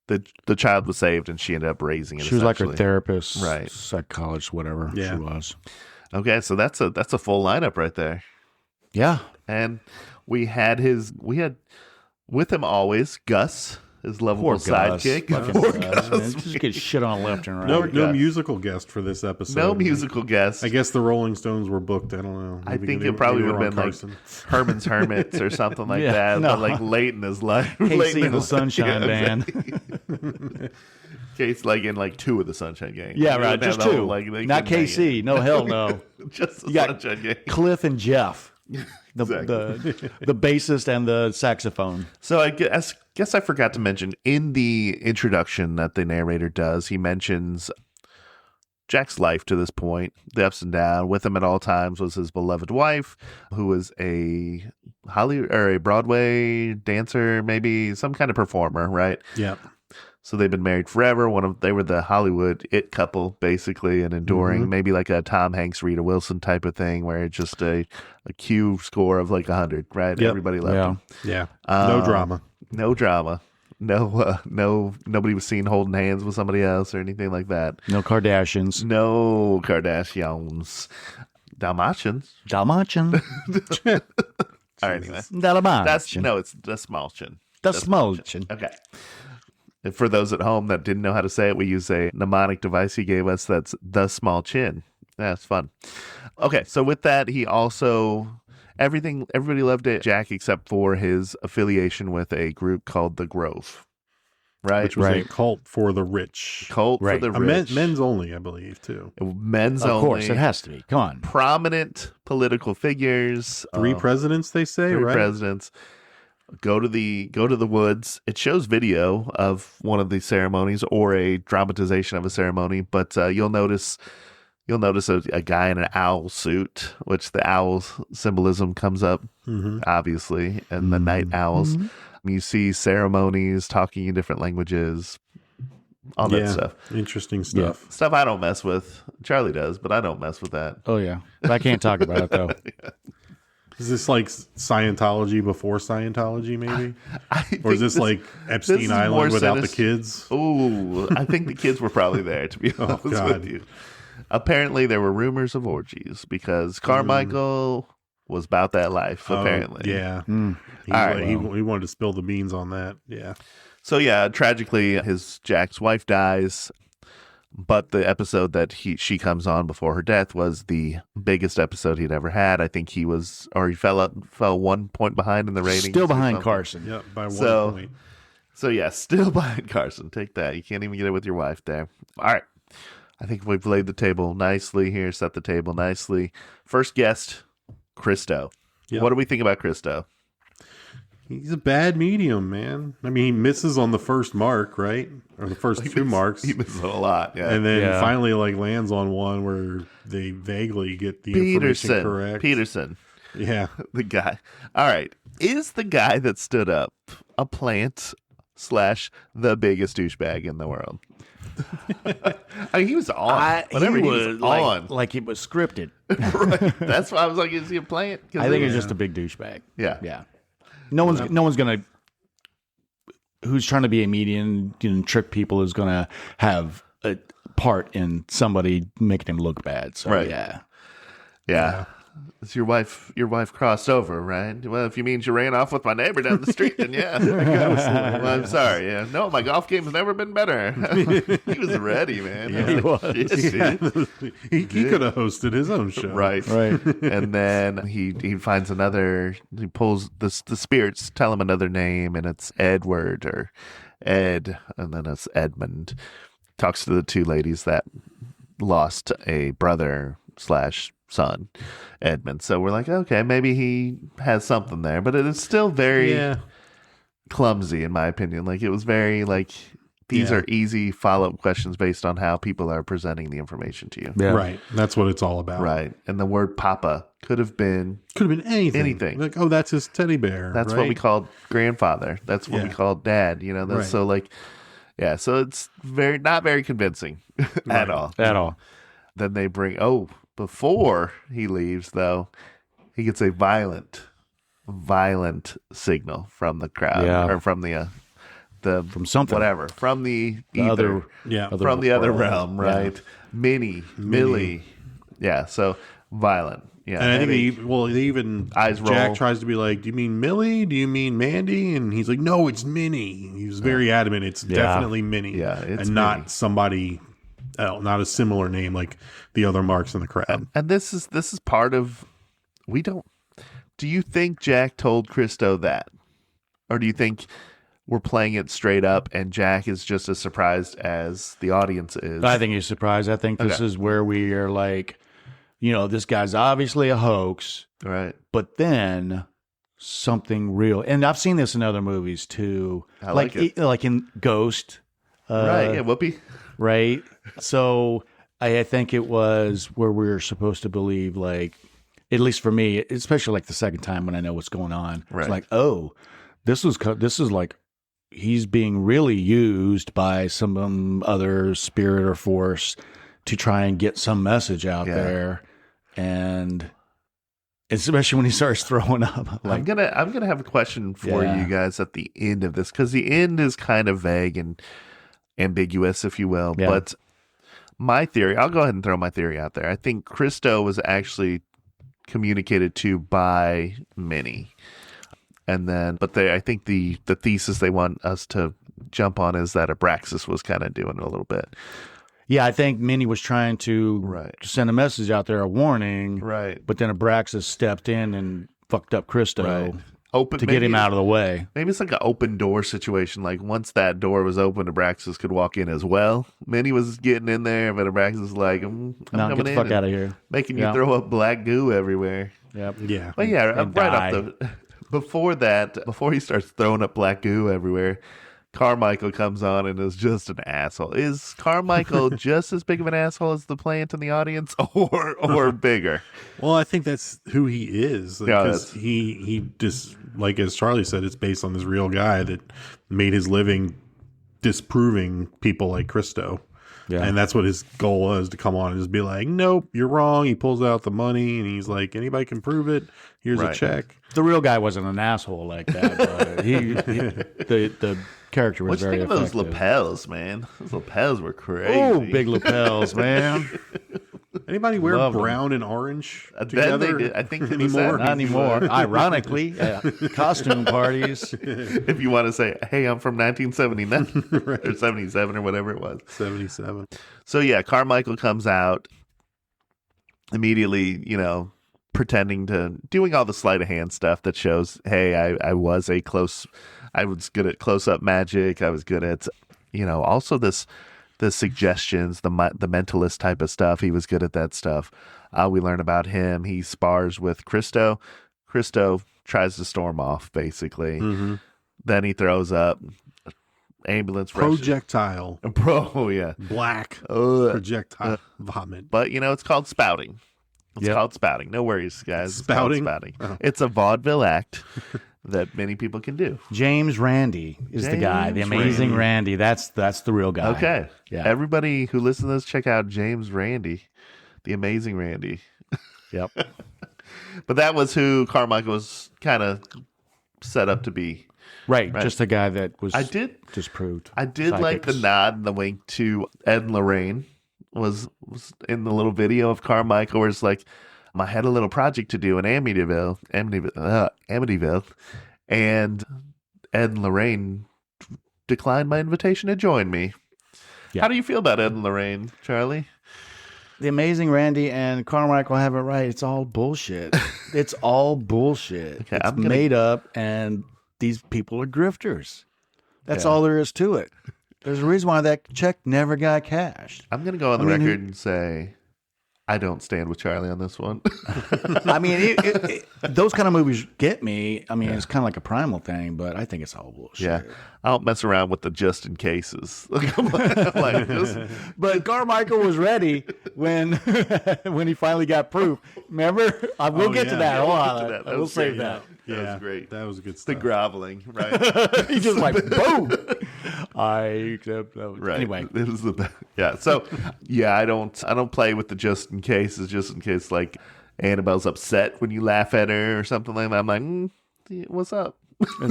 the child was saved, and she ended up raising it. She was like her essentially. therapist, Right. psychologist, whatever Yeah. she was. Okay, so that's a full lineup right there. Yeah. And we had with him always Gus, his lovable Poor Gus. sidekick. Fucking Poor Gus, Gus. man. Just get shit on left and right. No Gus. musical guest for this episode. No musical guest. I guess the Rolling Stones were booked. I don't know. I Maybe think they- it probably maybe would they have were been on like Carson. Herman's Hermits or something like Yeah, that, no. but like late in his life. KC late in and the his- Sunshine Yeah, Band. exactly. Case like in like 2 of the Sunshine Gang. Yeah, They right. wouldn't have Just the 2. whole, like, they Not couldn't hang KC. No, hell no. it. Just the You got Sunshine Gang. Cliff and Jeff. The Exactly. the bassist and the saxophone. So I guess I forgot to mention in the introduction that the narrator does, he mentions Jack's life to this point, the ups and downs. With him at all times was his beloved wife, who was a Broadway dancer, maybe some kind of performer, right? Yeah. So they've been married forever. They were the Hollywood it couple, basically, and enduring, maybe like a Tom Hanks, Rita Wilson type of thing, where it's just a Q score of like 100, right? Yep. Everybody loved him. Yeah. No drama. No drama. Nobody was seen holding hands with somebody else or anything like that. No Kardashians. No Kardashians. Dalmatians. Dalmatian. All right, anyway. Dalmatian. It's Dastmalchian. Dastmalchian. Okay. And for those at home that didn't know how to say it, we use a mnemonic device he gave us that's the small chin. Yeah, it's fun. Okay, so with that, he also everybody loved it, Jack, except for his affiliation with a group called the Grove. Right? Which was a cult for the rich. Cult for the rich. Men's only, I believe, too. Men's Of only. course, it has to be. Come on. Prominent political figures. 3 presidents, they say, 3 right? presidents. Go to the woods. It shows video of one of the ceremonies or a dramatization of a ceremony, but you'll notice a guy in an owl suit, which the owl symbolism comes up, obviously, and the night owls. You see ceremonies talking in different languages, all that stuff. Interesting stuff. Stuff I don't mess with. Charlie does, but I don't mess with that. Oh, yeah. I can't talk about it, though. Is this like Scientology before Scientology, maybe? Or is this like Epstein Island without the kids? Oh, I think the kids were probably there, to be honest with you. Apparently, there were rumors of orgies because Carmichael was about that life, apparently. Yeah. He wanted to spill the beans on that. Yeah. So, yeah, tragically, Jack's wife dies. But the episode that she comes on before her death was the biggest episode he'd ever had. I think he fell 1 point behind in the ratings. Still behind Carson. Yep, by 1 point. So yeah, still behind Carson. Take that. You can't even get it with your wife there. All right. I think we've laid the table nicely here, set the table nicely. First guest, Christo. Yep. What do we think about Christo? He's a bad medium, man. I mean, he misses on the first mark, right? Or the first two marks. He misses a lot, yeah. And then finally like lands on one where they vaguely get the information correct. Peterson. Yeah. The guy. All right. Is the guy that stood up a plant / the biggest douchebag in the world? I mean, he was on. He was on. Like it was scripted. Right. That's why I was like, is he a plant? I think he's just a big douchebag. Yeah. Yeah. No one's gonna who's trying to be a median and trick people is gonna have a part in somebody making him look bad. So right. Yeah. It's your wife crossed over, right? Well, if you mean you ran off with my neighbor down the street, then yeah. Well, I'm sorry. Yeah. No, my golf game has never been better. He was ready, man. Yeah, he was. He could have hosted his own show. Right. And then he finds another, he pulls the spirits, tell him another name, and it's Edward or Ed, and then it's Edmund. Talks to the two ladies that lost a brother / son, Edmund. So we're like, okay, maybe he has something there, but it is still very clumsy in my opinion. Like it was very like these are easy follow-up questions based on how people are presenting the information to you. Yeah. Right. That's what it's all about. Right. And the word Papa could have been anything. Like, oh, that's his teddy bear. That's what we called grandfather. That's what we called dad. You know, that's so like, yeah. So it's not very convincing at all. Then they bring before he leaves, though, he gets a violent signal from the crowd or from from something, whatever, from the other realm, right? Yeah. Millie, yeah. So violent, yeah. And I think Jack tries to be like, "Do you mean Millie? Do you mean Mandy?" And he's like, "No, it's Minnie." He was very adamant. It's definitely Minnie, it's and not somebody. Not a similar name like the other marks in the crowd. And this is part of do you think Jack told Christo that? Or do you think we're playing it straight up and Jack is just as surprised as the audience is? I think he's surprised. I think this is where we are like, this guy's obviously a hoax. Right. But then something real. And I've seen this in other movies too. I like it. Like in Ghost. Right, yeah, Whoopi. Right. So I think it was where we were supposed to believe, like, at least for me, especially like the second time when I know what's going on, it's like, oh, this is like he's being really used by some other spirit or force to try and get some message out there, and especially when he starts throwing up. Like, I'm gonna have a question for you guys at the end of this, because the end is kind of vague and ambiguous, if you will. But my theory, I'll go ahead and throw my theory out there. I think Christo was actually communicated to by Minnie. And then, I think the thesis they want us to jump on is that Abraxas was kind of doing it a little bit. Yeah, I think Minnie was trying to send a message out there, a warning. Right. But then Abraxas stepped in and fucked up Christo. To get him out of the way. Maybe it's like an open door situation. Like once that door was open, Abraxas could walk in as well. Minnie was getting in there, but Abraxas was like, I'm coming get the fuck out of here. Making you throw up black goo everywhere. Yep. Yeah. But before he starts throwing up black goo everywhere, Carmichael comes on and is just an asshole. Is Carmichael just as big of an asshole as the plant in the audience, or bigger? Well, I think that's who he is. Because he just, like as Charlie said, it's based on this real guy that made his living disproving people like Christo. Yeah. And that's what his goal was, to come on and just be like, nope, you're wrong. He pulls out the money and he's like, anybody can prove it. Here's a check. The real guy wasn't an asshole like that. But the character was very effective. Those lapels, man. Those lapels were crazy. Oh, big lapels, man. Anybody wear brown and orange together? They did. I think anymore. Not anymore. Ironically, costume parties. If you want to say, hey, I'm from 1979 or 77 or whatever it was. 77. So yeah, Carmichael comes out immediately, pretending to doing all the sleight of hand stuff that shows, hey, I was good at close-up magic. I was good at, also the suggestions, the mentalist type of stuff. He was good at that stuff. We learn about him. He spars with Christo. Christo tries to storm off, basically. Mm-hmm. Then he throws up. Ambulance rushes. Projectile. Bro, yeah. Black projectile vomit. But, it's called spouting. It's called spouting. No worries, guys. Spouting? It's called spouting. Oh. It's a vaudeville act that many people can do. James Randi is the guy, the amazing Randy. That's the real guy. Okay. Yeah. Everybody who listens to this, check out James Randi, the amazing Randy. Yep. But that was who Carmichael was kind of set up to be. Right. Just a guy that was disproved. I did like the nod and the wink to Ed and Lorraine was in the little video of Carmichael where it's like, I had a little project to do in Amityville, and Ed and Lorraine declined my invitation to join me. Yeah. How do you feel about Ed and Lorraine, Charlie? The amazing Randy and Carmichael have it right. It's all bullshit. It's all bullshit. Okay, it's made up, and these people are grifters. That's all there is to it. There's a reason why that check never got cashed. I'm going to go on the record and say I don't stand with Charlie on this one. I mean, those kind of movies get me. I mean, it's kind of like a primal thing, but I think it's all bullshit. Yeah, I don't mess around with the just in cases. But Carmichael was ready when he finally got proof. Remember? We'll get to that. Hold on. We'll save that. Yeah, that was great. That was good stuff. The groveling, right? He just like, boom. I accept that. Right. Anyway. It was the best. Yeah. So, I don't play with the just in case like Annabelle's upset when you laugh at her or something like that. I'm like, what's up?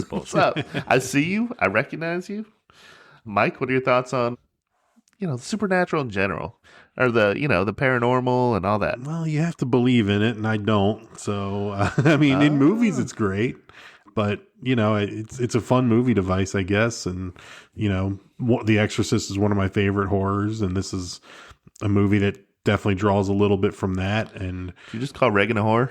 What's up? I see you. I recognize you. Mike, what are your thoughts on, the supernatural in general? Or the paranormal and all that? Well, you have to believe in it, and I don't. So, I mean, in movies, it's great. But, it's a fun movie device, I guess. And, The Exorcist is one of my favorite horrors. And this is a movie that definitely draws a little bit from that. And did you just call Reagan a whore?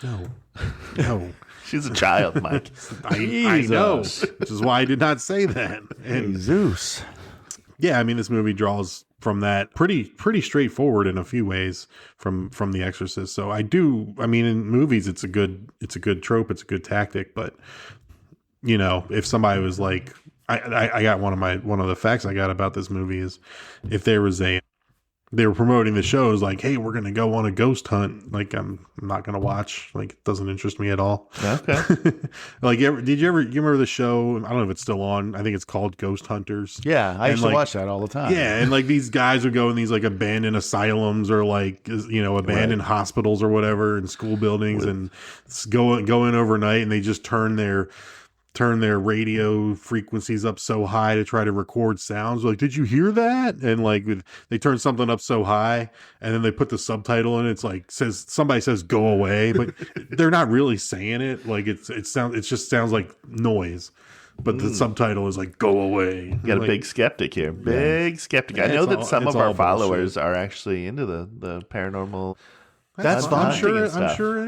No. She's a child, Mike. I know, which is why I did not say that. And Zeus. Yeah, I mean, this movie draws from that pretty straightforward in a few ways from The Exorcist. So in movies, it's a good trope, it's a good tactic. But if somebody was like, I got one of the facts I got about this movie is if there was they were promoting the shows like, hey, we're going to go on a ghost hunt. Like, I'm not going to watch. Like, it doesn't interest me at all. Okay. Like, you remember the show? I don't know if it's still on. I think it's called Ghost Hunters. Yeah, I used to watch that all the time. Yeah, and like these guys would go in these like abandoned asylums or like, abandoned hospitals or whatever in school buildings and go in overnight and they just turn their radio frequencies up so high to try to record sounds. Like, did you hear that? And like they turn something up so high and then they put the subtitle in. It's like somebody says go away, but they're not really saying it. Like it just sounds like noise. But the subtitle is like go away. You got a big skeptic here. Big skeptic. I know that some of our followers are actually into the paranormal. That's fun. I'm sure it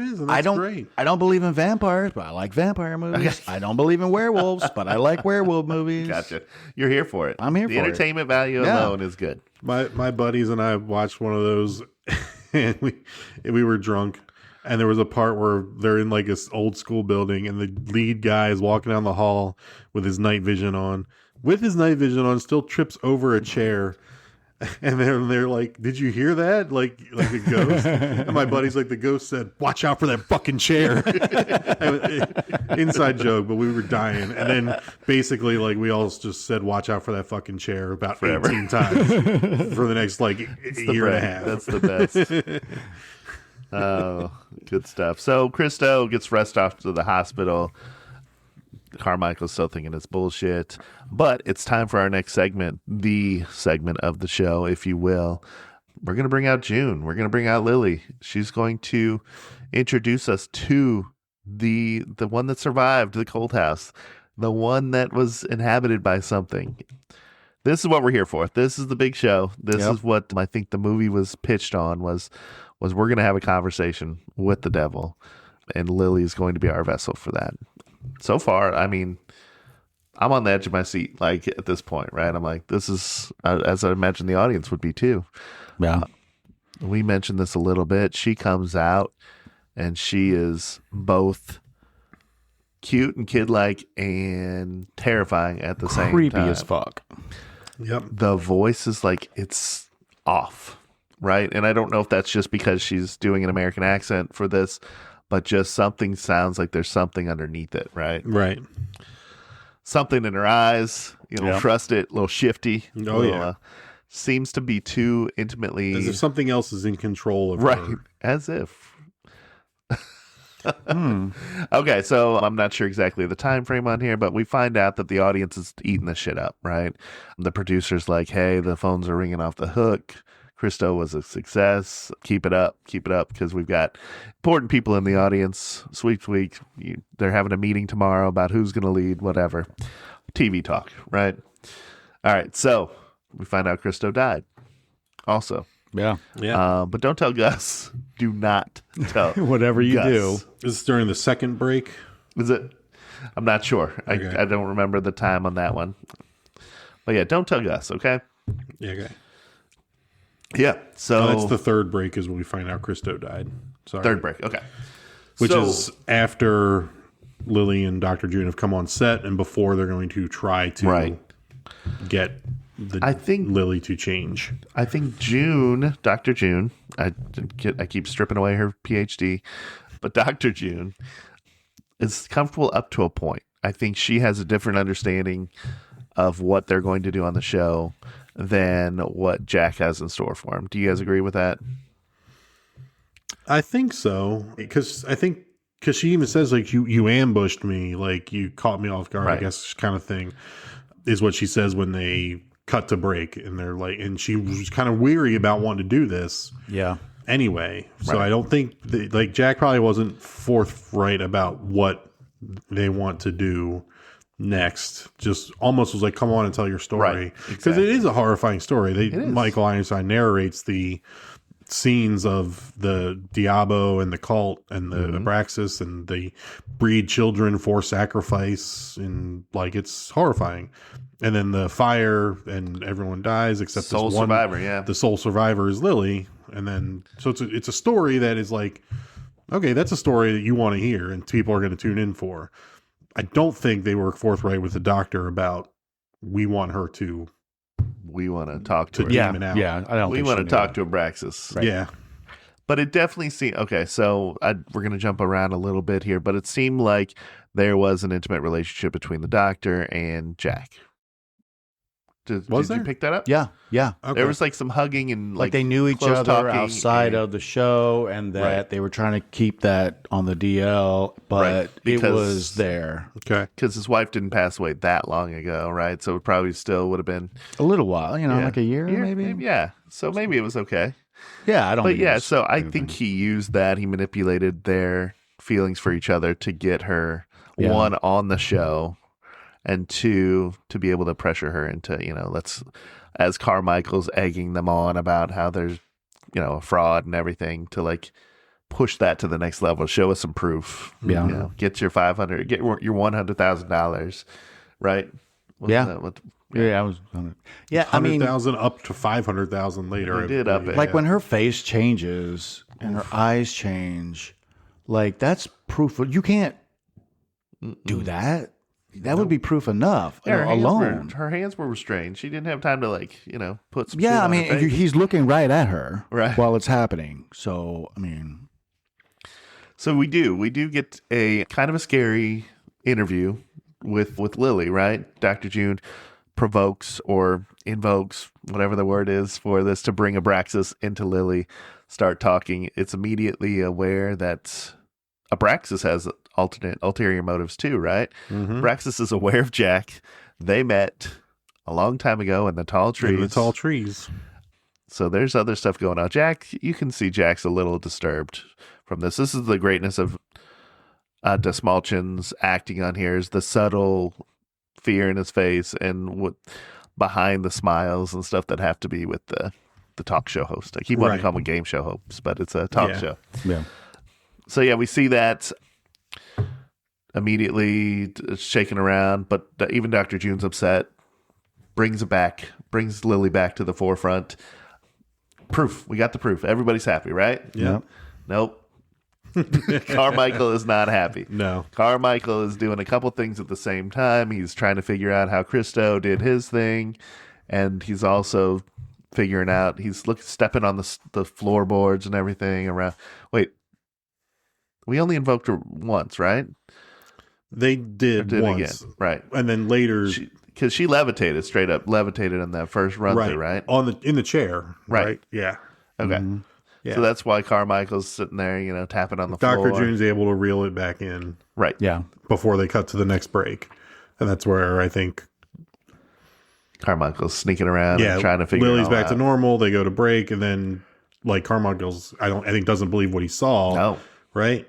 is. And that's great. I don't believe in vampires, but I like vampire movies. I don't believe in werewolves, but I like werewolf movies. Gotcha. You're here for it. I'm here for it. The entertainment value alone is good. My buddies and I watched one of those, and we were drunk, and there was a part where they're in like this old school building, and the lead guy is walking down the hall with his night vision on. Still trips over a chair. And then they're like, did you hear that? Like a ghost? And my buddy's like, the ghost said, watch out for that fucking chair. Inside joke, but we were dying. And then basically, like, we all just said, watch out for that fucking chair about 18 times for the next, like, year and a half. That's the best. Oh, good stuff. So Christo gets rushed off to the hospital. Carmichael's still thinking it's bullshit. But it's time for our next segment, the segment of the show, if you will. We're going to bring out June. We're going to bring out Lily. She's going to introduce us to the one that survived the cold house, the one that was inhabited by something. This is what we're here for. This is the big show. This is what I think the movie was pitched on was we're going to have a conversation with the devil, and Lily is going to be our vessel for that. So far, I mean, I'm on the edge of my seat, like, at this point, right? I'm like, this is, as I imagine the audience would be too. Yeah. We mentioned this a little bit. She comes out and she is both cute and kid-like and terrifying at the same time. Creepy as fuck. Yep. The voice is like, it's off, right? And I don't know if that's just because she's doing an American accent for this, but just something sounds like there's something underneath it, right? Right. Something in her eyes, trust it, a little shifty. Oh, yeah. Seems to be too intimately. As if something else is in control of right, her. as if. Okay, so I'm not sure exactly the time frame on here, but we find out that the audience is eating this shit up, right? The producer's like, hey, the phones are ringing off the hook. Christo was a success. Keep it up, because we've got important people in the audience. Sweet. They're having a meeting tomorrow about who's going to lead, whatever. TV talk, right? All right, so we find out Christo died also. Yeah. But don't tell Gus. Do not tell Whatever you Gus. do. Is this during the second break? Is it? I'm not sure. Okay. I don't remember the time on that one. But yeah, don't tell Gus, okay? Yeah, okay. Yeah, so... that's the third break is when we find out Christo died. Sorry. Third break, okay. Which is after Lily and Dr. June have come on set and before they're going to try to get Lily to change. I think Dr. June, I keep stripping away her PhD, but Dr. June is comfortable up to a point. I think she has a different understanding of what they're going to do on the show than what Jack has in store for him. Do you guys agree with that? I think so, because she even says, like, you ambushed me, like you caught me off guard, I guess, kind of thing, is what she says when they cut to break, and they're like, and she was kind of weary about wanting to do this. Yeah. Anyway, so I don't think like Jack probably wasn't forthright about what they want to do next. Just almost was like, come on and tell your story, because it is a horrifying story. Michael Einstein narrates the scenes of the Diabo and the cult and the Abraxas, and they breed children for sacrifice, and like it's horrifying. And then the fire and everyone dies except sole this one survivor. Yeah, the sole survivor is Lily. And then so it's a story that is like, okay, that's a story that you want to hear and people are going to tune in for. I don't think they were forthright with the doctor about we want to talk to her. Demon out. Yeah, I don't. We want to talk to Abraxas. Right. Yeah, but it definitely seemed okay. So we're going to jump around a little bit here, but it seemed like there was an intimate relationship between the doctor and Jack. Did you pick that up? Yeah. Okay. There was like some hugging and like they knew each other outside of the show, and that they were trying to keep that on the DL, but it was there. Okay, because his wife didn't pass away that long ago, right? So it probably still would have been a little while, like a year maybe. Yeah, so maybe it was okay. Yeah, I don't. But yeah, so I think he used that. He manipulated their feelings for each other to get her one on the show. And two, to be able to pressure her into, as Carmichael's egging them on about how there's, a fraud and everything, to like push that to the next level. Show us some proof. Yeah. Get your $500, get your $100,000, right? I was. Yeah, I mean, 100,000 up to 500,000 later. They did up it. Like when her face changes and her eyes change, like that's proof. You can't do that. That would be proof enough alone. Her hands were restrained. She didn't have time to put some. Yeah, I mean, he's looking right at her while it's happening. So I mean, we do get a kind of a scary interview with Lily, right? Dr. June provokes or invokes, whatever the word is for this, to bring Abraxas into Lily. Start talking. It's immediately aware that Abraxas has ulterior motives too, right? Abraxas is aware of Jack. They met a long time ago in the tall trees. So there's other stuff going on. Jack, you can see Jack's a little disturbed from this. This is the greatness of Dastmalchian's acting on here, is the subtle fear in his face and what behind the smiles and stuff that have to be with the talk show host. I keep wanting to call them game show hosts, but it's a talk show. Yeah. So yeah, we see that immediately shaking around, but even Dr. June's upset, brings Lily back to the forefront. Proof. We got the proof. Everybody's happy, right? Yeah. Nope. Carmichael is not happy. No. Carmichael is doing a couple things at the same time. He's trying to figure out how Christo did his thing, and he's also figuring out, he's stepping on the floorboards and everything around. Wait, we only invoked her once, right? They did once. Again, right? And then later, because she levitated, straight up levitated in that first run through, right? In the chair, right? Yeah. Okay. Yeah. So that's why Carmichael's sitting there, tapping on the floor. Dr. June's able to reel it back in. Right. Yeah. Before they cut to the next break. And that's where I think Carmichael's sneaking around and trying to figure Lily's it all back out. to normal. They go to break, and then Carmichael's I think doesn't believe what he saw. No. Right?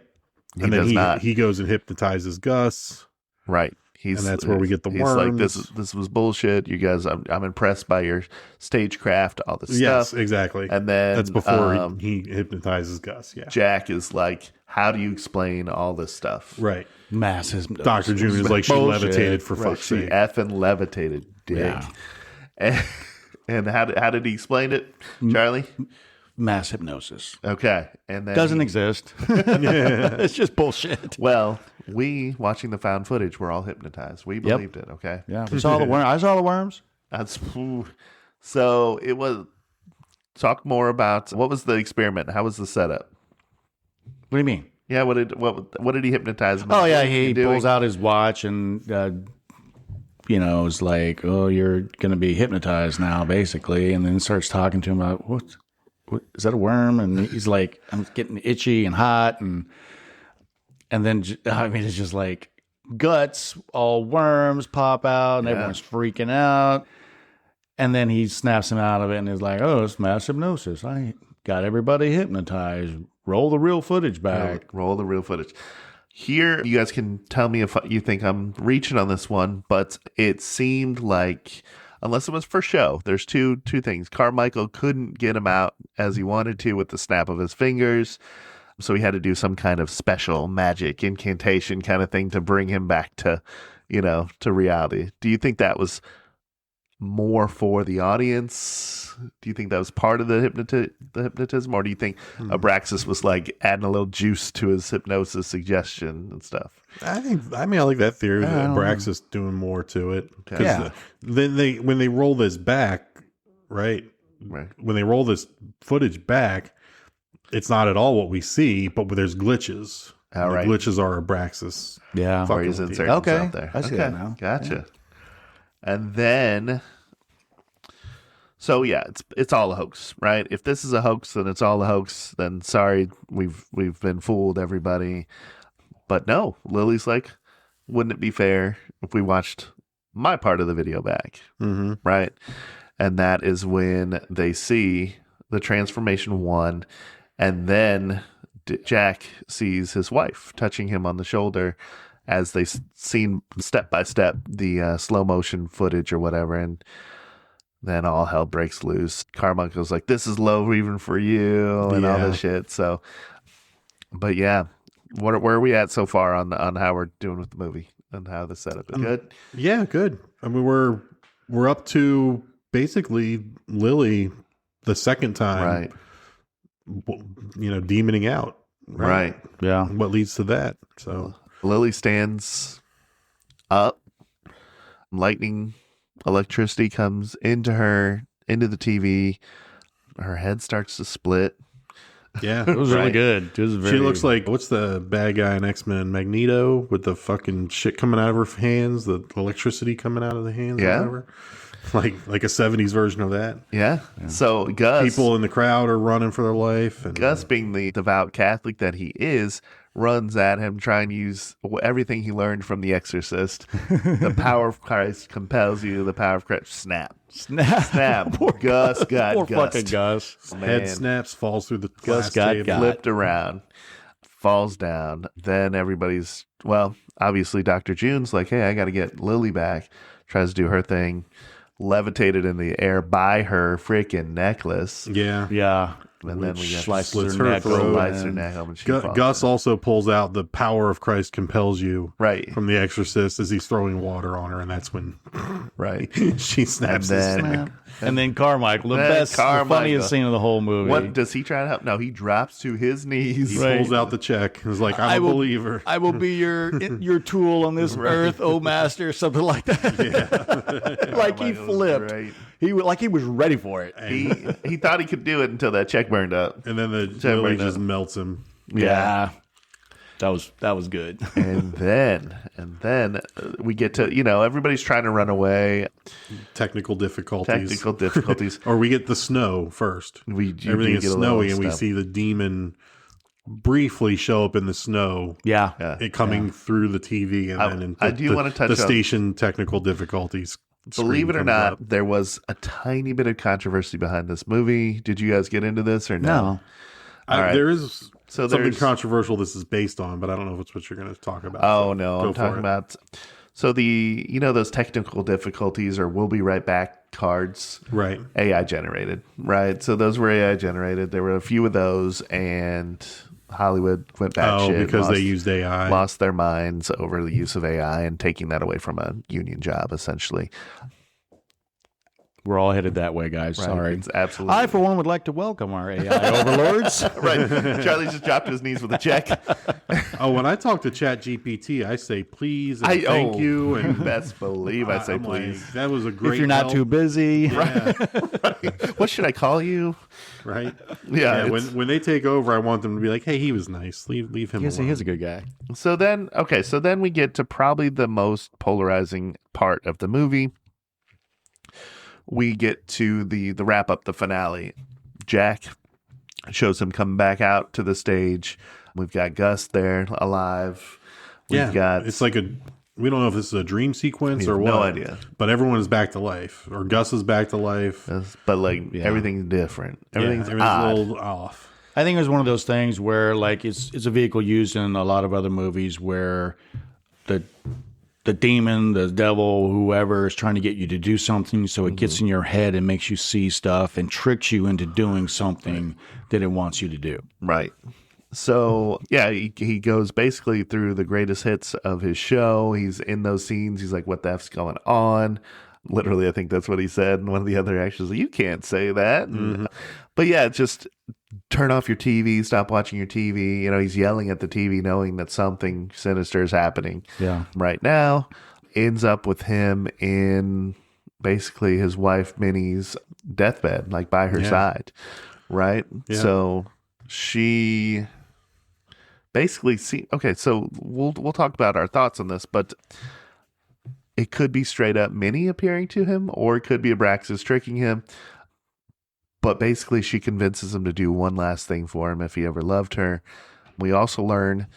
And then he goes and hypnotizes Gus. Right. And that's where we get the he's worms. like, this was bullshit. You guys, I'm impressed by your stagecraft, all this Yes, stuff. exactly. And then that's before he hypnotizes Gus. Yeah. Jack is like, how do you explain all this stuff? Right. Massive. Dr. June is like, she levitated for fuck's She sake. effing levitated, dick. Yeah. And how did he explain it, Charlie? Mass hypnosis. Okay. And then Doesn't exist. It's just bullshit. Well, we, watching the found footage, were all hypnotized. We believed it, okay? Yeah. We saw the worm. I saw the worms. So it was, talk more about, what was the experiment? How was the setup? What do you mean? Yeah, what did he hypnotize him? Oh, yeah, he pulls out his watch and, is like, oh, you're going to be hypnotized now, basically. And then starts talking to him about, what is that a worm? And he's like, I'm getting itchy and hot. And then, it's just like guts, all worms pop out and everyone's freaking out. And then he snaps him out of it and is like, oh, it's mass hypnosis. I got everybody hypnotized. Roll the real footage back. Roll the real footage. Here, you guys can tell me if you think I'm reaching on this one, but it seemed like, unless it was for show, there's two things. Carmichael couldn't get him out as he wanted to with the snap of his fingers, so he had to do some kind of special magic incantation kind of thing to bring him back to, to reality. Do you think that was more for the audience? Do you think that was part of the hypnotism, or do you think Abraxas was like adding a little juice to his hypnosis suggestion and stuff? I like that theory that Abraxas doing more to it. Okay. Yeah. Then when they roll this back, right? When they roll this footage back, it's not at all what we see, but there's glitches. All right. The glitches are Abraxas. Yeah. Or he's inserting himself there. I see that now. Gotcha. Yeah. And then, so yeah, it's all a hoax, right? If this is a hoax, then it's all a hoax. Then sorry, we've been fooled, everybody. But no, Lily's like, wouldn't it be fair if we watched my part of the video back, right? And that is when they see the transformation 1, and then Jack sees his wife touching him on the shoulder, as they seen step by step the slow motion footage or whatever, and then all hell breaks loose. Carmichael's like, "This is low even for you," and all this shit. So, but yeah, where are we at so far on how we're doing with the movie and how the setup is? Good. Yeah, good. I mean, we're up to basically Lily the second time, Right. Demoning out. Right. Yeah. What leads to that? So. Lily stands up. Lightning, electricity comes into the TV. Her head starts to split. Yeah. It was really good. It was She looks like, what's the bad guy in X-Men? Magneto, with the fucking shit coming out of her hands, the electricity coming out of the hands, Yeah. or whatever. Like a 70s version of that. Yeah. So Gus, People in the crowd are running for their life. And Gus, being the devout Catholic that he is, runs at him, trying to use everything he learned from The Exorcist. The power of Christ compels you. The power of Christ. Snap. Gus got Poor Gus. fucking Gus. head snaps, falls through the glass got table. got. Flipped around, falls down. Then everybody's, obviously Dr. June's like, hey, I got to get Lily back. Tries to do her thing. Levitated in the air by her freaking necklace. Yeah. Yeah. And then we got slices slits her her neck throat. slice her open. neck open. She falls Gus down. also pulls out the power of Christ compels you Right. from The Exorcist as he's throwing water on her, and that's when Right. she snaps And his then- neck. And then Carmichael, the Then best, the Carmichael. funniest scene of the whole movie. What does he try to help? No, he drops to his knees. He Right. pulls out the check. He's like, I'm I a will- believer. I will be your tool on this earth, oh master, something like that. Like he Carmichael's flipped. great. He was ready for it. He thought he could do it until that check burned up. And then the Check lily right just now. melts him. Yeah. That was good. and then we get to, everybody's trying to run away. Technical difficulties. Technical difficulties. Or we get the snow first. We do Everything get is a little snowy, and we stuff. see the demon briefly show up in the snow. Yeah. It coming through the TV, and then I do wanna touch the on- station technical difficulties. Believe it or screen comes not, up. there was a tiny bit of controversy behind this movie. Did you guys get into this or no? All right. There is So something there's- controversial this is based on, but I don't know if it's what you're going to talk about. Oh so no, go I'm for talking it. about. So those technical difficulties or "We'll be right back" cards, Right. AI generated, right? So those were AI generated. There were a few of those, and Hollywood went batshit. Oh, because they used AI. lost their minds over the use of AI and taking that away from a union job, essentially. We're all headed that way, guys. Right? Sorry. It's absolutely I, for one, would like to welcome our AI overlords. right. Charlie just dropped to his knees with a check. Oh, when I talk to Chat GPT, I say please and thank oh, you, and best believe I say I'm like, please. that was a great. If you're not help. too busy. Yeah, What should I call you? right. Yeah, when it's- when they take over, I want them to be like, "Hey, he was nice. Leave him alone." He's a good guy. So then we get to probably the most polarizing part of the movie. We get to the wrap up, the finale. Jack shows him coming back out to the stage. We've got Gus there alive. We've got it's like we don't know if this is a dream sequence We or have what. no idea. But everyone is back to life, or Gus is back to life. but everything's different. Everything's everything's odd. a little off. I think it was one of those things where, like, it's a vehicle used in a lot of other movies where the demon, the devil, whoever is trying to get you to do something, so it gets in your head and makes you see stuff and tricks you into doing something that it wants you to do. Right. So, yeah, he goes basically through the greatest hits of his show. He's in those scenes. He's like, what the F's going on? Literally, I think that's what he said. And one of the other actors, you can't say that. But yeah, just turn off your TV, stop watching your TV. He's yelling at the TV knowing that something sinister is happening right now. Ends up with him in basically his wife Minnie's deathbed, like by her side. Right? Yeah. So she basically so we'll talk about our thoughts on this, but it could be straight up Minnie appearing to him, or it could be Abraxas tricking him. But basically, she convinces him to do one last thing for him if he ever loved her. We also learn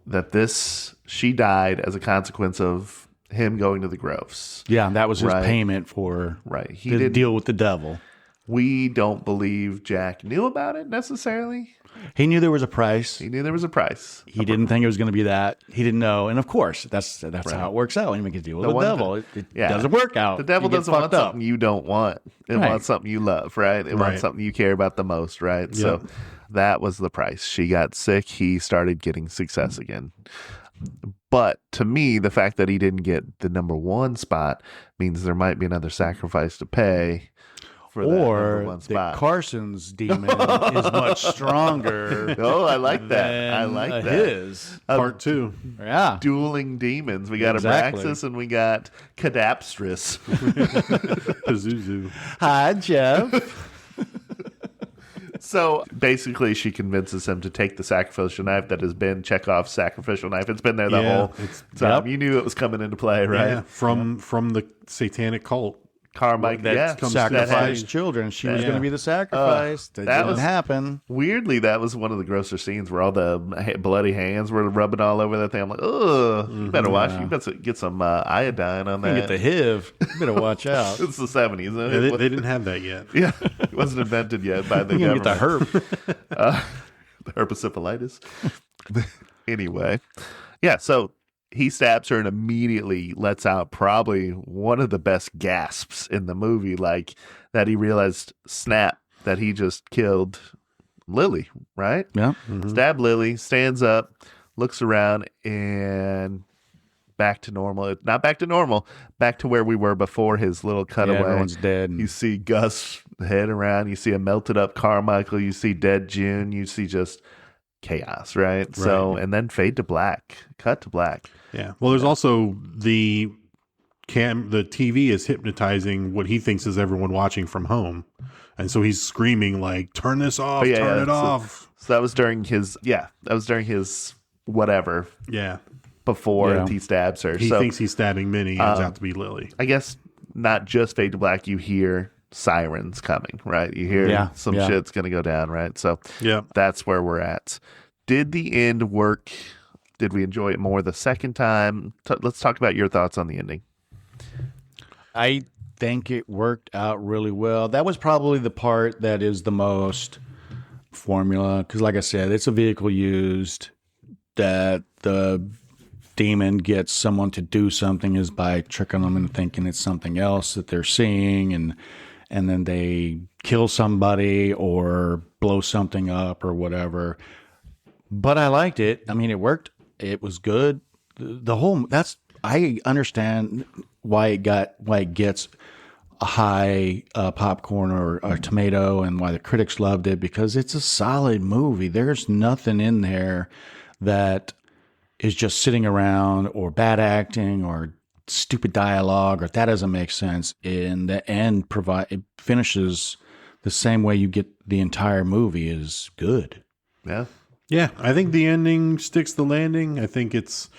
that she died as a consequence of him going to the Groves. Yeah, that was his Right. payment for Right. He the didn't deal with the devil. We don't believe Jack knew about it necessarily. He knew there was a price. He knew there was a price. He didn't think it was going to be that. He didn't know. And of course, that's how it works out when you make a deal with the one devil. thing- It yeah. doesn't work out. The devil You get doesn't want fucked up. something you don't want. It Right. wants something you love, right? It Right. wants something you care about the most, right? So that was the price. She got sick. He started getting success again. But to me, the fact that he didn't get the number one spot means there might be another sacrifice to pay for that number Or one that spot. Carson's demon is much stronger. Oh, I like that. I than like that. His. Part 2. Yeah. Dueling demons. We got Exactly. Abraxas and we got Cadapstrus. Pazuzu. Hi, Jeff. So basically, she convinces him to take the sacrificial knife that has been Chekhov's sacrificial knife. It's been there the Yeah, whole it's- time. Yep. You knew it was coming into play, right? Yeah, from the satanic cult. Carmike, That yeah. comes that sacrificed had- children. She was Yeah. going to be the sacrifice. That that didn't was- happen. Weirdly, that was one of the grosser scenes where all the bloody hands were rubbing all over that thing. I'm like, ugh, you better watch. You better get some iodine on You that. get the HIV. You better watch out. It's the 70s. Yeah, they didn't have that yet. Yeah, it wasn't invented yet by the You're going to government. get the herp. The herpessyphilitis. Anyway, yeah, so he stabs her and immediately lets out probably one of the best gasps in the movie, like that he realized, snap, that he just killed Lily, right? Yeah. Stab Lily, stands up, looks around, and back to normal. Not back to normal, back to where we were before his little cutaway. Everyone's dead. You see Gus head around. You see a melted up Carmichael. You see dead June. You see just chaos, right? So, and then fade to black. Cut to black. Yeah. Well, there's also the TV is hypnotizing what he thinks is everyone watching from home. And so he's screaming like, turn this off, turn it off. So that was during his whatever. Yeah. Before he stabs her. He thinks he's stabbing Minnie. It turns out to be Lily. I guess not just fade to black. You hear sirens coming, right? You hear some shit's going to go down, right? So that's where we're at. Did the end work? Did we enjoy it more the second time? Let's talk about your thoughts on the ending. I think it worked out really well. That was probably the part that is the most formula, because like I said, it's a vehicle used that the demon gets someone to do something is by tricking them into thinking it's something else that they're seeing, and then they kill somebody or blow something up or whatever. But I liked it. I mean, it worked. It was good. I understand why it gets a high popcorn or a tomato, and why the critics loved it, because it's a solid movie. There's nothing in there that is just sitting around or bad acting or stupid dialogue or that doesn't make sense. In the end, it finishes the same way you get the entire movie is good. Yeah. Yeah, I think the ending sticks the landing. I think it's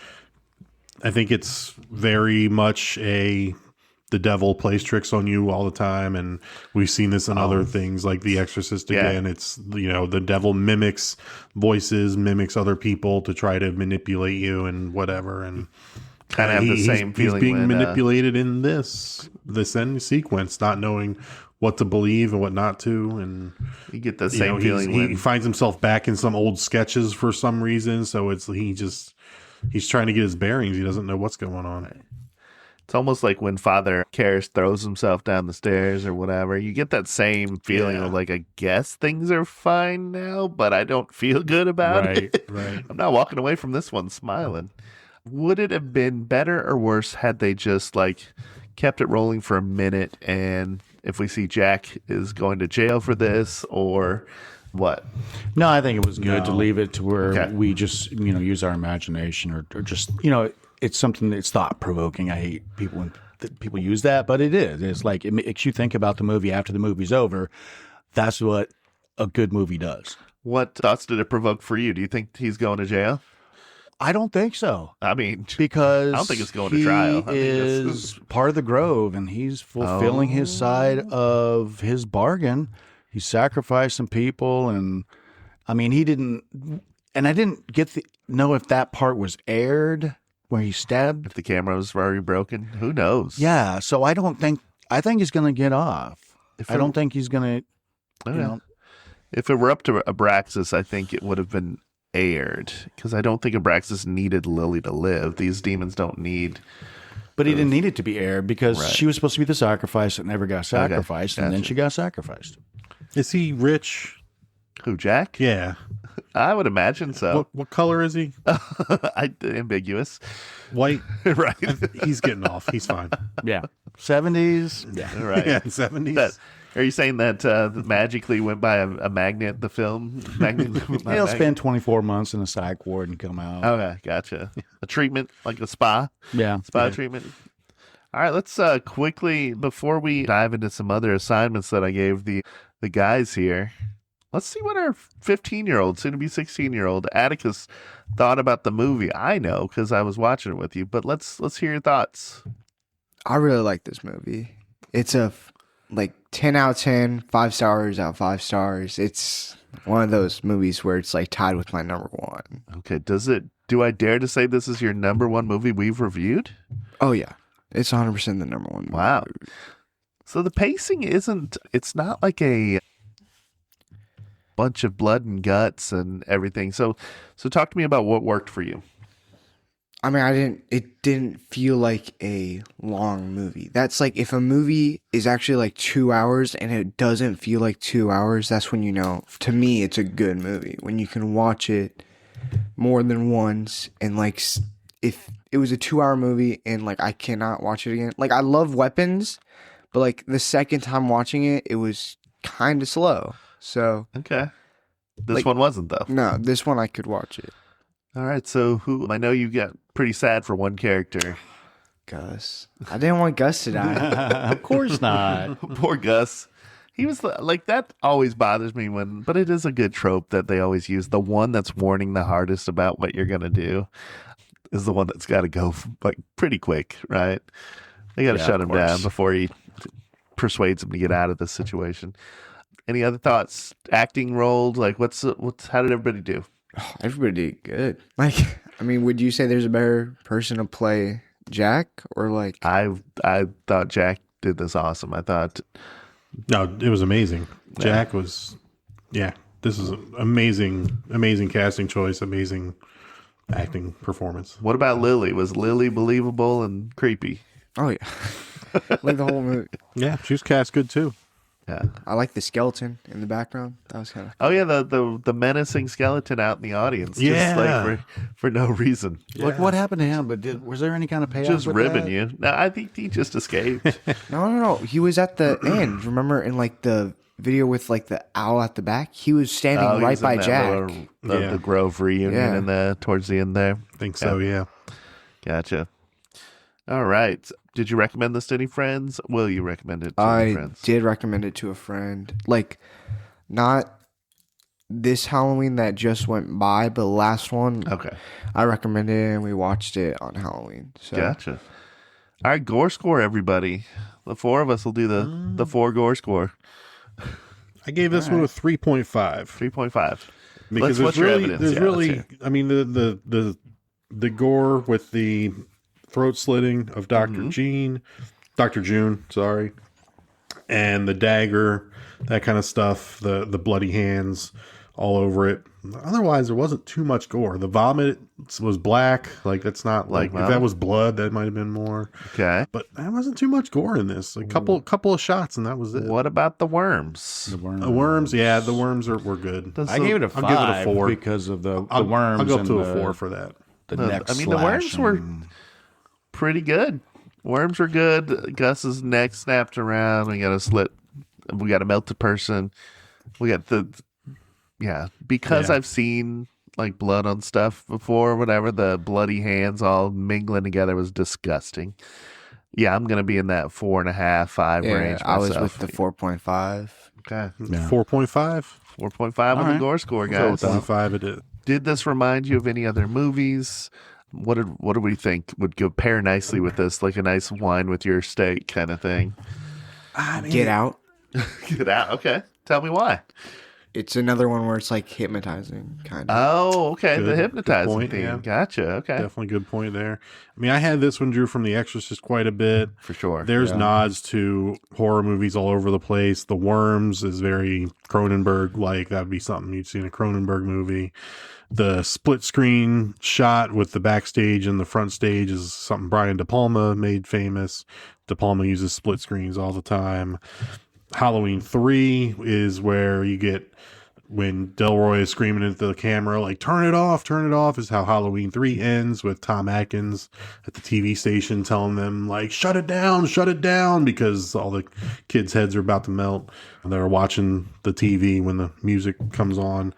very much the devil plays tricks on you all the time, and we've seen this in other things like The Exorcist again. It's the devil mimics voices, mimics other people to try to manipulate you and whatever, and kind of have the same feeling. He's being manipulated in this end sequence, not knowing what to believe and what not to, and you get the same feeling. He finds himself back in some old sketches for some reason, so he's trying to get his bearings. He doesn't know what's going on. Right. It's almost like when Father Cairnes throws himself down the stairs or whatever. You get that same feeling of like, I guess things are fine now, but I don't feel good about it. Right. I'm not walking away from this one smiling. Would it have been better or worse had they just kept it rolling for a minute, and if we see Jack is going to jail for this or what? No, I think it was good to leave it to where we just, use our imagination or just, it's something that's thought provoking. I hate people when people use that, but it is. It's like, it makes you think about the movie after the movie's over. That's what a good movie does. What thoughts did it provoke for you? Do you think he's going to jail? I don't think so. I mean, because I don't think it's going to trial. He is part of the Grove, and he's fulfilling his side of his bargain. He sacrificed some people, and I mean, he didn't. And I didn't know if that part was aired where he stabbed. If the camera was already broken, who knows? Yeah, so I think he's going to get off. I don't think he's going to. If it were up to Abraxas, I think it would have been aired, because I don't think Abraxas needed Lily to live. These demons don't need. But he didn't need it to be aired because she was supposed to be the sacrifice that never got sacrificed, and then she got sacrificed. Is he rich? Who, Jack? Yeah. I would imagine so. What color is he? Ambiguous. White. Right. He's getting off. He's fine. Yeah. 70s. Yeah. Right. Yeah, 70s. Are you saying that magically went by a magnet, the film? He'll spend 24 months in a psych ward and come out. Okay, gotcha. A treatment, like a spa? Yeah. Spa treatment. All right, let's quickly, before we dive into some other assignments that I gave the guys here, let's see what our 15-year-old, soon-to-be 16-year-old Atticus thought about the movie. I know, because I was watching it with you, but let's hear your thoughts. I really like this movie. It's a 10 out of 10, 5 stars out of 5 stars. It's one of those movies where it's tied with my number one. Okay, do I dare to say this is your number one movie we've reviewed? Oh yeah, it's 100% the number one movie. Wow. So the pacing it's not like a bunch of blood and guts and everything. So talk to me about what worked for you. I mean, it didn't feel like a long movie. That's like, if a movie is actually like 2 hours and it doesn't feel like 2 hours, that's when you know, to me, it's a good movie. When you can watch it more than once, and like, if it was a 2 hour movie and like I cannot watch it again. Like, I love Weapons, but like the second time watching it, it was kind of slow. So. Okay. This one wasn't, though. No, this one I could watch it. All right, so I know you got pretty sad for one character. Gus. I didn't want Gus to die. Of course not. Poor Gus. He was like, that always bothers me but it is a good trope that they always use. The one that's warning the hardest about what you're going to do is the one that's got to go like pretty quick, right? They got to shut him down before he persuades him to get out of this situation. Any other thoughts? Acting roles? Like, how did everybody do? Oh, everybody did good. Like, I mean, would you say there's a better person to play Jack, or like? I thought Jack did this awesome. I thought. No, it was amazing. Yeah. Jack was, this is an amazing casting choice, amazing acting performance. What about Lily? Was Lily believable and creepy? Oh yeah, like the whole movie. Yeah, she was cast good too. Yeah, I like the skeleton in the background. That was kind of. Oh yeah, the menacing skeleton out in the audience. Yeah, just like for no reason. Yeah. Like, what happened to him? But was there any kind of payoff? Just with ribbing that? you. No, I think he just escaped. No. He was at the end. Remember in like the video with like the owl at the back? He was standing right by Jack. The Grove reunion in the towards the end there. I think so. Yeah. Gotcha. All right. Did you recommend this to any friends? Will you recommend it to any friends? I did recommend it to a friend. Like, not this Halloween that just went by, but last one. Okay. I recommended it, and we watched it on Halloween. So. Gotcha. All right, gore score, everybody. The four of us will do the 4 gore score. I gave this one a 3.5. 3.5. Because what's your evidence? There's really, I mean, the gore with the throat slitting of Dr. June, sorry, and the dagger, that kind of stuff, the bloody hands all over it. Otherwise, there wasn't too much gore. The vomit was black. Like, that's not like, if that was blood, that might have been more. Okay. But there wasn't too much gore in this. A couple of shots, and that was it. What about the worms? The worms, yeah, the worms were good. I gave it a 5. I'll give it a 4 because of the worms. I'll go up to a 4 for that. The neck I mean, the worms were pretty good. Worms were good. Gus's neck snapped around. We got a slit. We got a melted person. We got because I've seen like blood on stuff before, whatever, the bloody hands all mingling together was disgusting. Yeah, I'm going to be in that 4.5, 5 range myself. I was with the 4.5. Okay. Yeah. 4.5? 4.5 on the gore score, guys. 4.5 it is. Did this remind you of any other movies? What do we think would go pair nicely with this? Like a nice wine with your steak kind of thing. Get Out. Get Out. Okay. Tell me why. It's another one where it's like hypnotizing, kind of. Oh, okay. Good, the hypnotizing point, theme. yeah. Gotcha. Okay. Definitely good point there. I mean, I had this one, Drew, from The Exorcist quite a bit. For sure. There's nods to horror movies all over the place. The Worms is very Cronenberg-like. That would be something you'd see in a Cronenberg movie. The split screen shot with the backstage and the front stage is something Brian De Palma made famous. De Palma uses split screens all the time. Halloween 3 is where you get when Delroy is screaming into the camera, like, turn it off, is how Halloween 3 ends, with Tom Atkins at the TV station telling them, like, shut it down, because all the kids' heads are about to melt. And they're watching the TV when the music comes on.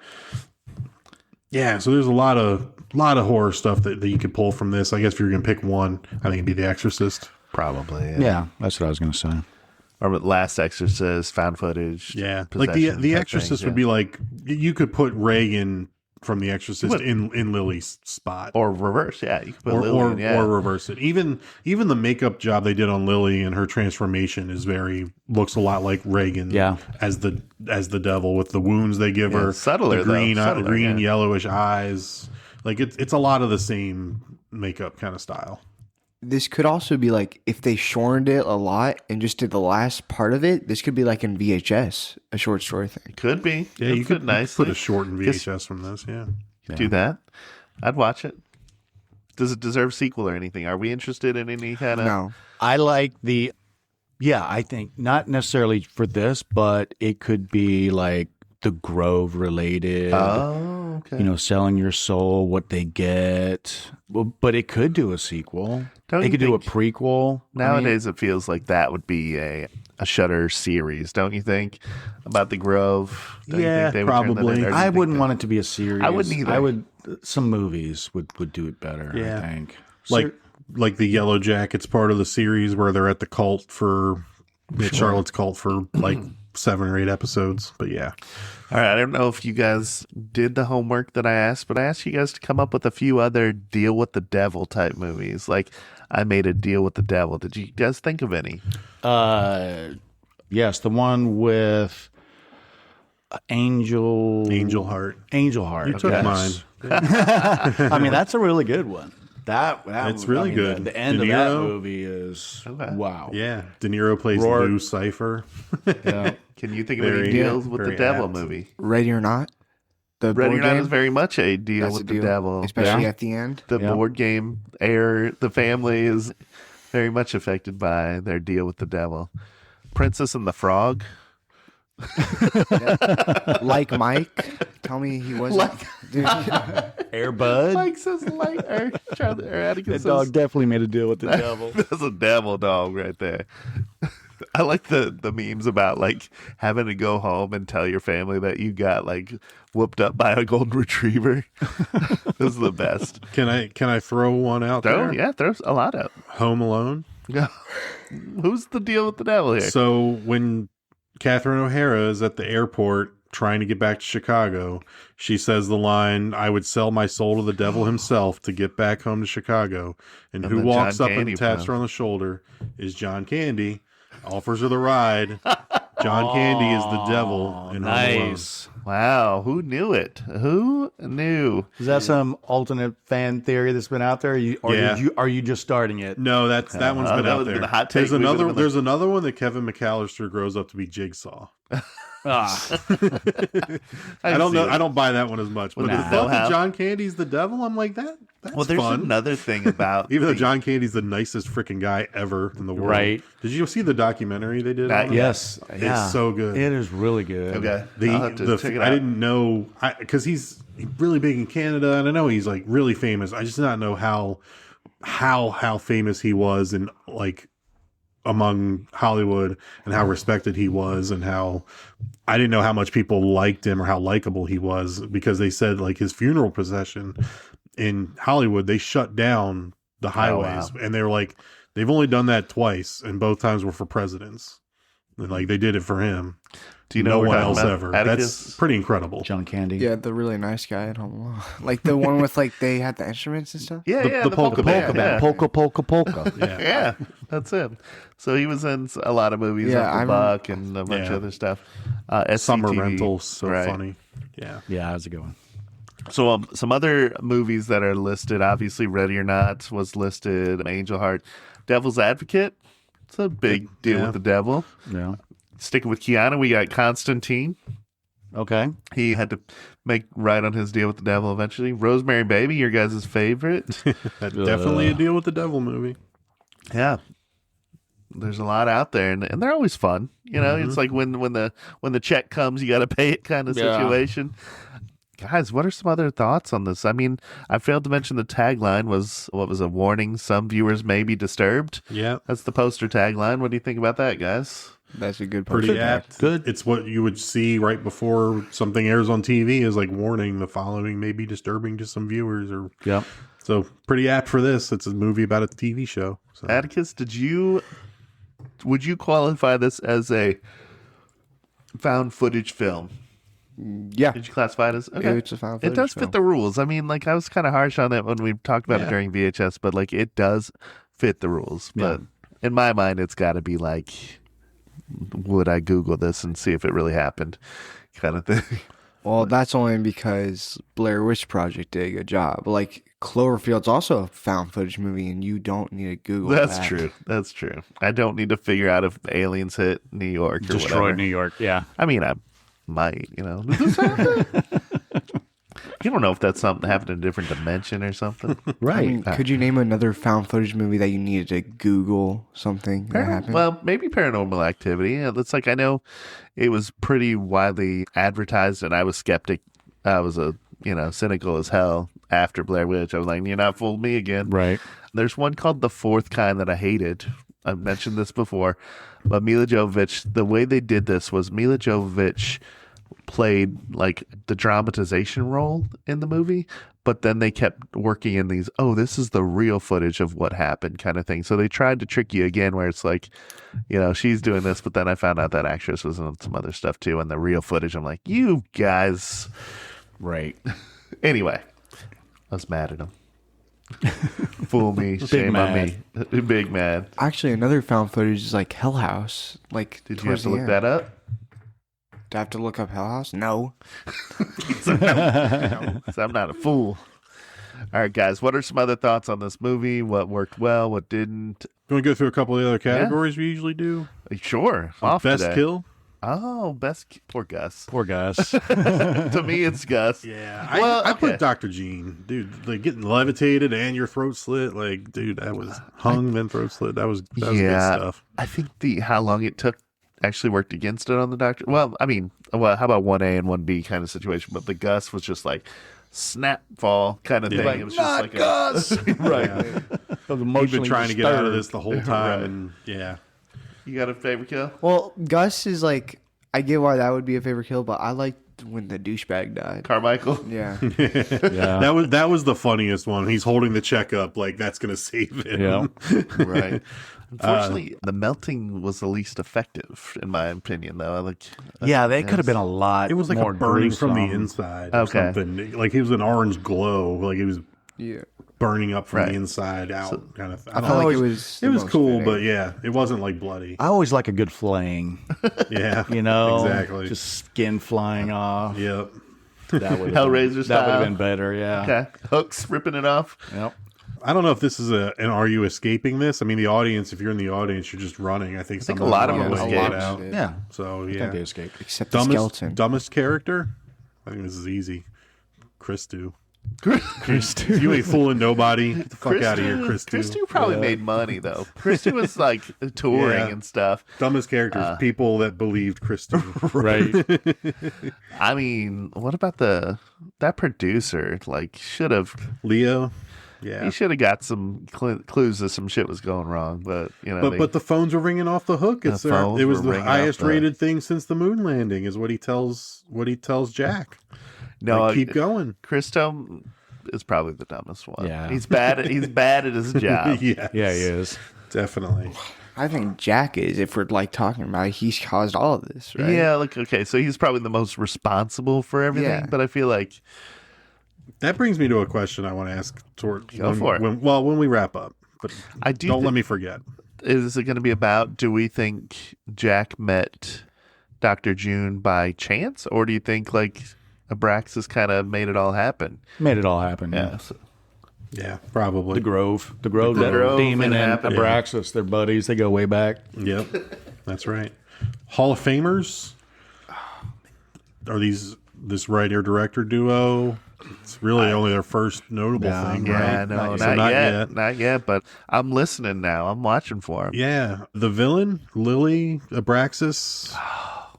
Yeah, so there's a lot of horror stuff that you could pull from this. I guess if you're going to pick one, I think it'd be The Exorcist. Probably. Yeah, that's what I was going to say. Or Last Exorcist, found footage. Yeah, like the Exorcist would be like, you could put Reagan from The Exorcist in Lily's spot, or reverse. Yeah, you could put Lily or reverse it. Even the makeup job they did on Lily and her transformation looks a lot like Reagan. Yeah. as the devil, with the wounds they give her, subtler, the green yellowish eyes. Like it's a lot of the same makeup kind of style. This could also be like, if they shortened it a lot and just did the last part of it, this could be like in VHS, a short story thing. Could be. Yeah, you could nicely put a short in VHS from this. Yeah. Do that. I'd watch it. Does it deserve sequel or anything? Are we interested in any kind of? No. I like I think not necessarily for this, but it could be like the Grove related. Oh, okay. You know, selling your soul, what they get. Well, but it could do a sequel. Don't It you could do a think prequel. Nowadays, it feels like that would be a Shudder series, don't you think? About the Grove. Don't you Yeah, think they would turn that in, probably. or do you I think wouldn't that- want it to be a series. I wouldn't either. Some movies would do it better, Yeah. I think. Like the Yellow Jackets part of the series where they're at the cult for Charlotte's cult for like 7 or 8 episodes. But yeah. All right, I don't know if you guys did the homework that I asked, but I asked you guys to come up with a few other deal with the devil type movies. Like, I made a deal with the devil. Did you guys think of any? Yes, the one with Angel Heart. Angel Heart. You took mine. I mean, that's a really good one. It's really good. The end De of that Niro? movie is wow. Yeah. De Niro plays Rourke. Lou Cipher. Yeah. Can you think of any deals with the very devil apt. movie? Ready or Not? The Ready or board Not game? is very much a deal That's with a the deal, devil. especially at the end. The Yeah. board game the family is very much affected by their deal with the devil. Princess and the Frog. Like Mike. Tell me he wasn't. Dude, Air Bud. Mike says like, or Atticus That says, dog definitely made a deal with the devil. that's a devil dog right there. I like the memes about like having to go home and tell your family that you got like whooped up by a golden retriever. This is the best. Can I throw one out there? Yeah, there's a lot of. Home Alone. Who's the deal with the devil here? So when Catherine O'Hara is at the airport trying to get back to Chicago, she says the line, "I would sell my soul to the devil himself to get back home to Chicago." And who then walks John up Candy and taps her on the shoulder is John Candy. Offers her the ride. John Candy is the devil in Home Alone. Nice. Wow, who knew it? Who knew? Is that some alternate fan theory that's been out there? Are you just starting it? No, that one's been that out would've there. been a hot take. There's another one that Kevin McAllister grows up to be Jigsaw. I don't know. I don't buy that one as much. But the thought that John Candy's the devil, I'm like that. That's Well, there's fun. another thing about Even though John Candy's the nicest freaking guy ever in the world. Right. Did you see the documentary they did? Not on him? yet. Yes. It's so good. It is really good. Okay, I'll have to check it out. I didn't know because he's really big in Canada, and I know he's like really famous. I just did not know how famous he was and like among Hollywood and how respected he was, and how I didn't know how much people liked him or how likable he was, because they said like his funeral procession in Hollywood, they shut down the highways, and they were like, they've only done that twice, and both times were for presidents. And like they did it for him. Do you know no what one we're else talking ever? about? That's pretty incredible. John Candy. yeah, the really nice guy at Home Alone. Like the one with like they had the instruments and stuff. Yeah, the polka band. Yeah. Polka. Yeah, that's him. So he was in a lot of movies, Yeah, Uncle Buck and a bunch of other stuff. Summer SCTV, Rental, so right. funny. Yeah. Yeah, how's it going? So some other movies that are listed, obviously Ready or Not was listed, Angel Heart, Devil's Advocate. It's a big deal with the devil. Yeah. Sticking with Keanu, we got Constantine. Okay. He had to make right on his deal with the devil eventually. Rosemary Baby, your guys' favorite. That's definitely a deal with the devil movie. Yeah. There's a lot out there, and they're always fun. You know, it's like when the check comes, you got to pay it kind of situation. Guys, what are some other thoughts on this? I mean, I failed to mention the tagline was a warning. Some viewers may be disturbed. Yeah. That's the poster tagline. What do you think about that, guys? That's a good Pretty poster. apt. Good. It's what you would see right before something airs on TV is like warning, the following may be disturbing to some viewers, or Yep. so pretty apt for this. It's a movie about a TV show. So. Atticus, would you qualify this as a found footage film? Yeah, Did you classify it as okay? it's a found It footage does film. fit the rules. I mean, like I was kind of harsh on it when we talked about it during VHS, but like it does fit the rules. But in my mind, it's got to be like, would I Google this and see if it really happened, kind of thing. Well, that's only because Blair Witch Project did a good job. Like Cloverfield's also a found footage movie, and you don't need to Google. That's that. true. That's true. I don't need to figure out if aliens hit New York or Destroyed whatever. New York. Yeah. I mean, I might, you know. Did this happen? You don't know if that's something happened in a different dimension or something. Right. I mean, could you name another found footage movie that you needed to Google something that happened? Well, maybe Paranormal Activity. It's like I know it was pretty widely advertised, and I was skeptic. I was cynical as hell after Blair Witch. I was like, you're not fooling me again. Right. There's one called The Fourth Kind that I hated. I've mentioned this before, but Mila Jovovich, the way they did this was Mila Jovovich played like the dramatization role in the movie, but then they kept working in these, this is the real footage of what happened kind of thing. So they tried to trick you again where it's like, she's doing this, but then I found out that actress was in some other stuff too, and the real footage, I'm like, you guys. Right. Anyway, I was mad at him. Fool me, shame on me. Big mad. Actually, another found footage is like Hell House. Like, did you have to look that up? Do I have to look up Hell House? No. So I'm not a fool. All right, guys, what are some other thoughts on this movie? What worked well? What didn't? You want to go through a couple of the other categories we usually do? Sure. Best today. kill? Oh, poor Gus. Poor Gus. To me, it's Gus. Yeah, I put Dr. Gene, dude. Like getting levitated and your throat slit, like, dude, that was hung then throat slit. That was good stuff. I think how long it took actually worked against it on the doctor. Well, I mean, how about 1A and 1B kind of situation? But the Gus was just like snap fall kind of thing. Like, it was not just like Gus. Right. He'd been trying to get out of this the whole time, and yeah. You got a favorite kill? Well, Gus is like, I get why that would be a favorite kill, but I liked when the douchebag died. Carmichael? Yeah. Yeah. That was the funniest one. He's holding the check up like that's going to save him. Yeah. Right. Unfortunately, the melting was the least effective, in my opinion, though. They could have been a lot. It was like more a burning from the gruesome. inside or something. Like it was an orange glow. Like it was burning up from the inside out kind of thing. I felt like it was cool, fitting. but yeah, it wasn't like bloody. I always like a good flaying. Yeah. Exactly. Just skin flying off. Yep. That would Hellraiser style. That would have been better, yeah. Okay. Hooks ripping it off. Yep. I don't know if this is an are you escaping this? I mean, the audience, if you're in the audience, you're just running. I think a lot of them escaped. Yeah. So, I yeah. think they escaped. Except the skeleton. Dumbest character? I think this is easy. Christu. Christu. You ain't fooling nobody. Get the fuck out of here, Christu. Christu probably made money, though. Christu was like touring and stuff. Dumbest characters, people that believed Christu. Right. I mean, what about that producer? Like, should have. Leo? Yeah. He should have got some clues that some shit was going wrong, but but the phones were ringing off the hook. It was the highest rated thing since the moon landing, is what he tells Jack. No, like, keep going. Christo is probably the dumbest one. Yeah, he's bad at his job. Yes. Yeah, he is definitely. I think Jack is. If we're like talking about it, he's caused all of this, right? Yeah. Like, okay, so he's probably the most responsible for everything. Yeah. But I feel like. That brings me to a question I want to ask when we wrap up. But don't let me forget. Is it going to be about, do we think Jack met Dr. June by chance? Or do you think like Abraxas kind of made it all happen? Made it all happen. Yeah. Yeah, probably. The Grove, Demon and Abraxas, they're buddies. They go way back. Yep. That's right. Hall of Famers? Are this writer-director duo? It's really only their first notable thing, right? No, not yet. But I'm listening now. I'm watching for him. Yeah, the villain, Lily Abraxas. I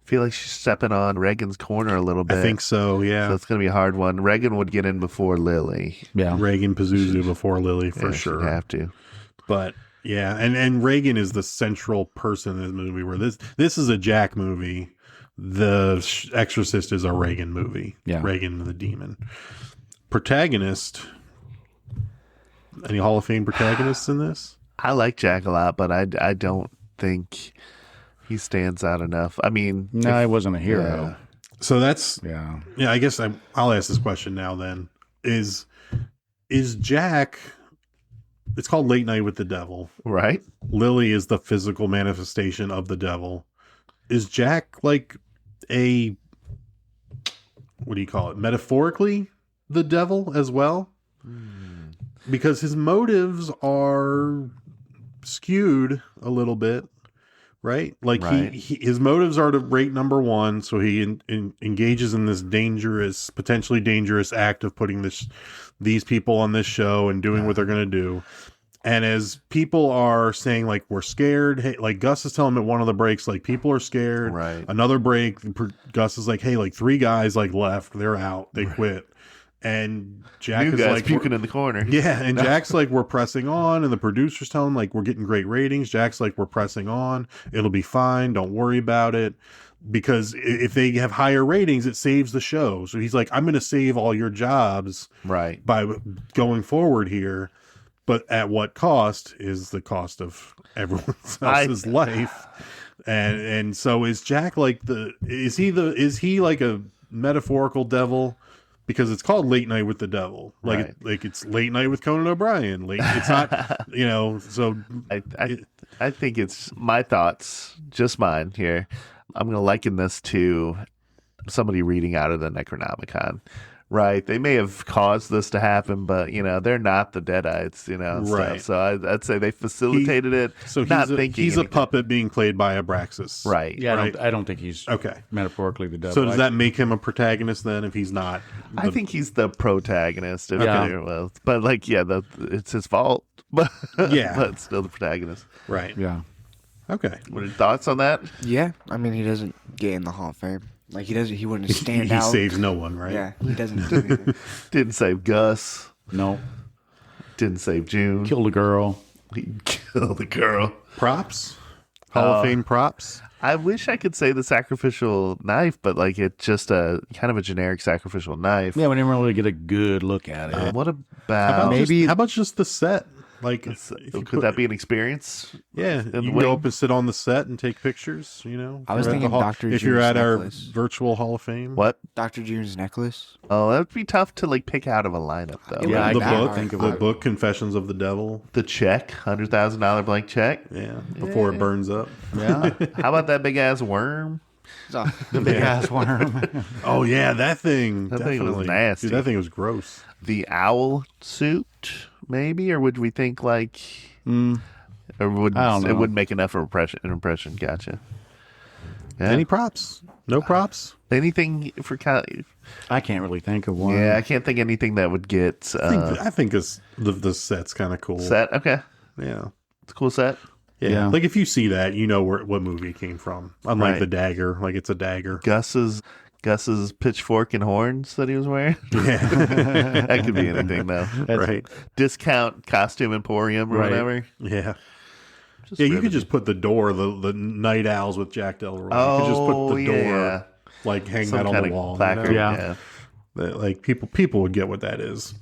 feel like she's stepping on Reagan's corner a little bit. I think so. Yeah, so it's gonna be a hard one. Reagan would get in before Lily. Yeah, Reagan Pazuzu before Lily for sure. She'd have to. But yeah, and Reagan is the central person in this movie. Where this is a Jack movie. The Exorcist is a Reagan movie. Yeah. Reagan the demon. Protagonist. Any Hall of Fame protagonists in this? I like Jack a lot, but I don't think he stands out enough. I mean, no, he wasn't a hero. Yeah. So that's yeah. I guess I'll ask this question now. Then is Jack? It's called Late Night with the Devil, right? Lily is the physical manifestation of the devil. Is Jack like a, what do you call it, metaphorically the devil as well? Because his motives are skewed a little bit, right? Like Right. his motives are to rate number one, so he engages in this potentially dangerous act of putting these people on this show and doing what they're going to do. And as people are saying, like, we're scared, hey, like Gus is telling him at one of the breaks, like, people are scared. Right. Another break, Gus is like, hey, like 3 guys like left, they're out, they quit. And Jack is like puking in the corner. Yeah, and Jack's like, we're pressing on, and the producers tell him like, we're getting great ratings. Jack's like, we're pressing on, it'll be fine, don't worry about it. Because if they have higher ratings, it saves the show. So he's like, I'm going to save all your jobs Right. by going forward here. But at what cost is the cost of everyone else's life. And so is Jack like is he like a metaphorical devil? Because it's called Late Night with the Devil. Like, Right. It's Late Night with Conan O'Brien. It's not, so. I think it's my thoughts, just mine here. I'm going to liken this to somebody reading out of the Necronomicon. Right. They may have caused this to happen, but, they're not the Deadites, and Right. stuff. So I'd say they facilitated it. So he's a puppet being played by Abraxas. Right. Yeah, Right. I don't think he's metaphorically the devil. So does that make him a protagonist then if he's not? I think he's the protagonist. Yeah. Well, but it's his fault. But Yeah. but still the protagonist. Right. Yeah. Okay. What are your thoughts on that? Yeah, I mean, he doesn't get in the Hall of Fame. Like, he wouldn't stand He out. saves no one, right? Yeah, he doesn't do anything. Didn't save Gus. No. Didn't save June. Killed a girl. He killed the girl. Props? Hall of Fame props? I wish I could say the sacrificial knife, but it's just a kind of a generic sacrificial knife. Yeah, we didn't really get a good look at it. What How about about just the set? Like, could that be an experience? Yeah, in the you can wing? go up and sit on the set and take pictures. I was You're at the thinking hall- Dr. If you're June's at our necklace. virtual Hall of Fame, What? Dr. June's necklace. Oh, that would be tough to pick out of a lineup though. Yeah, the I book, think of the it. book, Confessions of the Devil. The check, $100,000 blank check. Yeah, before it burns up. Yeah. How about that big ass worm? So, The big ass worm. Oh yeah, that thing. That thing was definitely. nasty. Dude, that thing was gross. The owl suit, maybe, or would we think or would I don't know. it wouldn't make enough of an impression? Gotcha. Yeah. Any props? No props? Anything for I can't really think of one. Yeah, I can't think anything that would get I think the set's kind of cool. set. Okay, Yeah. it's a cool set. Yeah. Like if you see that, you know what movie it came from. Unlike Right. the dagger, like it's a dagger. Gus's pitchfork and horns that he was wearing. Yeah. That could be anything though. Right. Discount costume emporium or Right. whatever. Yeah. Just Yeah, you riveting. could just put the door, the night owls with Jack Delroy. You could just put the door, yeah. like hang Some that on kind the of wall. placard. You know? Yeah. That, like people would get what that is.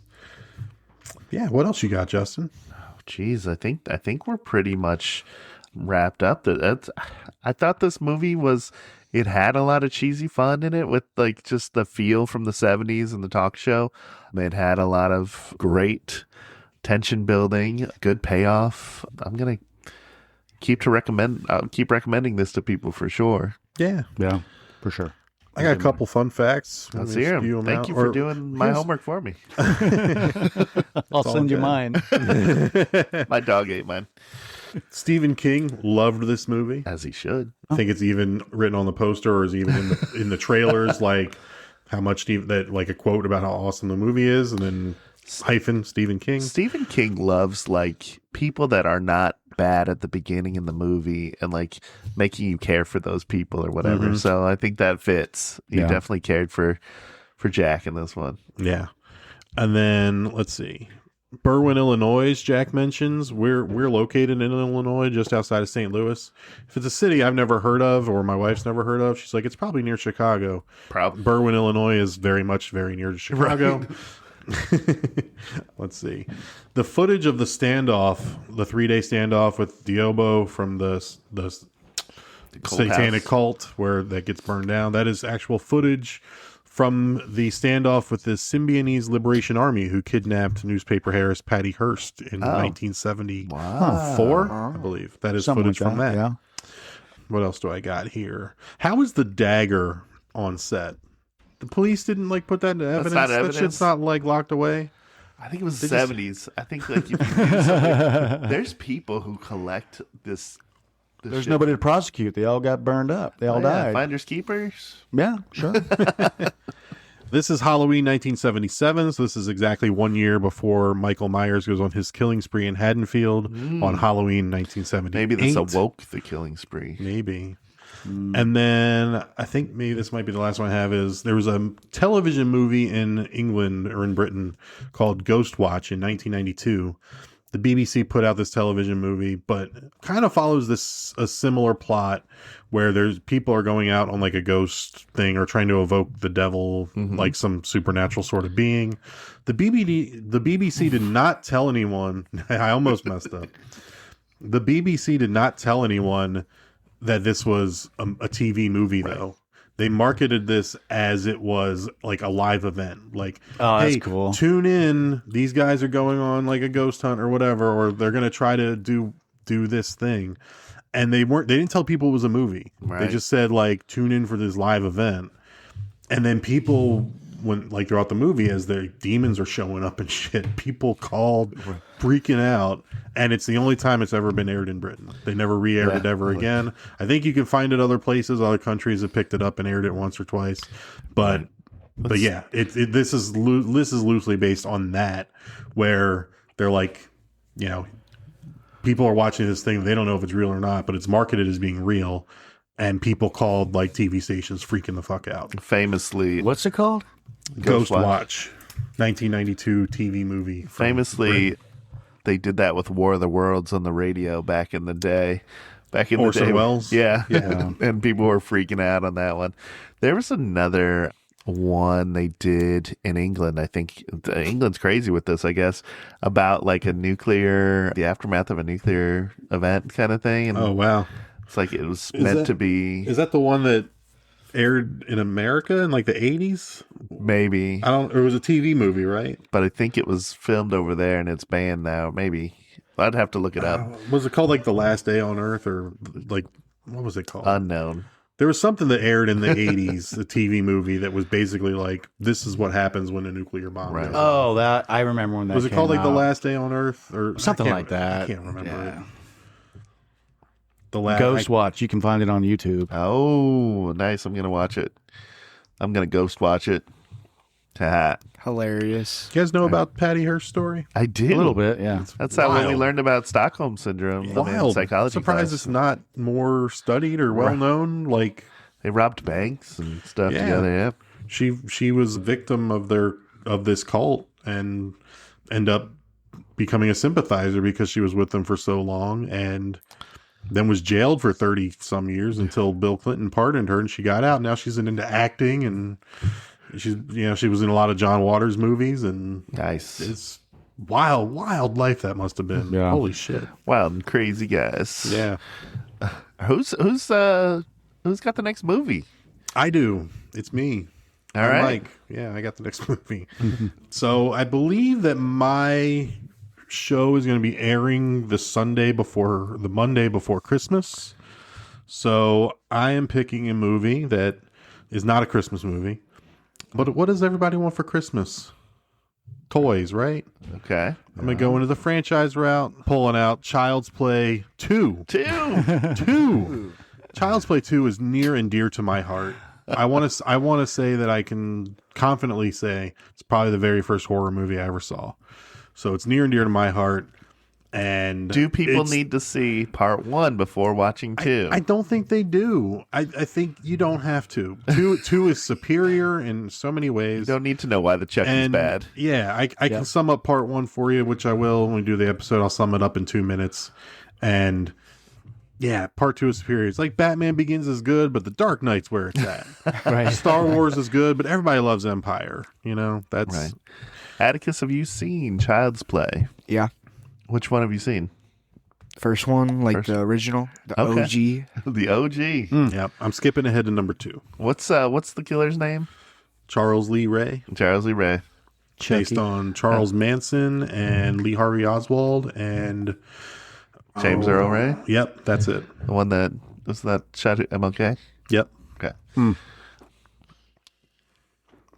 Yeah. What else you got, Justin? Jeez, I think we're pretty much wrapped up. I thought this movie it had a lot of cheesy fun in it with just the feel from the 70s and the talk show. It had a lot of great tension building, good payoff. I'm going to keep recommending this to people for sure. Yeah. Yeah, for sure. I got a couple fun facts. Let's Let me hear spew 'em. 'em Thank out. you for Or doing my here's- homework for me. I'll send you good. mine. My dog ate mine. Stephen King loved this movie. As he should. I think it's even written on the poster or is even in the trailers, like how much like a quote about how awesome the movie is, and then hyphen Stephen King. Stephen King loves people that are not bad at the beginning in the movie and making you care for those people or whatever. Mhm. So I think that fits. You Yeah. definitely cared for Jack in this one. Yeah. And then let's see. Berwyn, Illinois, Jack mentions. We're located in Illinois, just outside of St. Louis. If it's a city I've never heard of or my wife's never heard of, she's like, it's probably near Chicago. Probably. Berwyn, Illinois is very near to Chicago. Let's see. The footage of the standoff, the 3-day standoff with Diobo from the satanic cult where that gets burned down, that is actual footage from the standoff with the Symbionese Liberation Army who kidnapped newspaper heiress Patty Hearst in 1974, I believe. That is Something footage like from that. Yeah. What else do I got here? How is the dagger on set? The police didn't put that into evidence. not That evidence? shit's not locked away. I think it was the They just- 70s. I think if you do something, there's people who collect this There's nobody to prosecute. They all got burned up. They all died. Finders keepers. Yeah, sure. This is Halloween 1977, so this is exactly 1 year before Michael Myers goes on his killing spree in Haddonfield on Halloween 1978. Maybe this awoke the killing spree. Maybe. And then I think maybe this might be the last one I have is there was a television movie in England or in Britain called Ghost Watch in 1992. The BBC put out this television movie, but kind of follows a similar plot where there's people are going out on like a ghost thing or trying to evoke the devil, like some supernatural sort of being. The BBC did not tell anyone. I almost messed up. The BBC did not tell anyone that this was a TV movie, though. They marketed this as it was like a live event. Like, that's hey, cool. Tune in. These guys are going on like a ghost hunt or whatever, or they're going to try to do this thing. And they didn't tell people it was a movie. Right. They just said like, tune in for this live event. And then people, when like throughout the movie, as the demons are showing up and shit, people called freaking out. And it's the only time it's ever been aired in Britain. They never re-aired it ever again. I think you can find it other places. Other countries have picked it up and aired it once or twice. But yeah, this is loosely based on that, where they're like, you know, people are watching this thing. They don't know if it's real or not, but it's marketed as being real. And people called like TV stations freaking the fuck out. Famously, What's it called? Ghost Watch, 1992 TV movie. Famously, they did that with War of the Worlds on the radio back in the day. Orson Welles? Yeah. Yeah. And people were freaking out on that one. There was another one they did in England. I think England's crazy with this, I guess, about like the aftermath of a nuclear event kind of thing. And Oh, wow. it's like it was meant to be. Is that the one that aired in America in like the 80s? Maybe. It was a TV movie, right? But I think it was filmed over there and it's banned now. Maybe. I'd have to look it up. Was it called like The Last Day on Earth, or like, what was it called? Unknown. There was something that aired in the 80s, a TV movie that was basically like, this is what happens when a nuclear bomb goes off. Oh, that I remember when that Was it came called like out. The Last Day on Earth or Something like that. I can't remember it. Ghost Watch. You can find it on YouTube. Oh, nice. I'm going to watch it. I'm going to ghost watch it. Ha. Hilarious. You guys know about Patty Hearst's story? I did. A little bit, yeah. That's how when we learned about Stockholm Syndrome in Wild. psychology Surprised class. it's not more studied or well known. Like, they robbed banks and stuff together. Yeah. She was a victim of this cult and end up becoming a sympathizer because she was with them for so long, and then was jailed for 30 some years until Bill Clinton pardoned her and she got out. Now she's into acting, and she was in a lot of John Waters movies, and nice. It's wild life that must have been. Yeah. Holy shit. Wild and crazy guys. Yeah. Who's got the next movie? I do. It's me. All right. Mike. Yeah, I got the next movie. So I believe that my show is going to be airing the Monday before Christmas. So I am picking a movie that is not a Christmas movie. But what does everybody want for Christmas? Toys, right? Okay. I'm going to go into the franchise route, pulling out Child's Play 2. 2. Child's Play 2 is near and dear to my heart. I want to say that I can confidently say it's probably the very first horror movie I ever saw. So it's near and dear to my heart. And do people need to see part 1 before watching 2? I don't think they do. I think you don't have to. 2 is superior in so many ways. You don't need to know why the Chucky's bad. Yeah, I can sum up part 1 for you, which I will when we do the episode. I'll sum it up in 2 minutes. And yeah, part 2 is superior. It's like Batman Begins is good, but The Dark Knight's where it's at. Right. Star Wars is good, but everybody loves Empire. You know, that's right. Atticus, have you seen Child's Play? Yeah. Which one have you seen? First one, the original, the Okay. OG. The OG. Yep. I'm skipping ahead to number 2. What's the killer's name? Charles Lee Ray. Charles Lee Ray. Based on Charles Manson and Lee Harvey Oswald and James Earl Ray. Yep, that's it. The one that shot at MLK. Yep. Okay.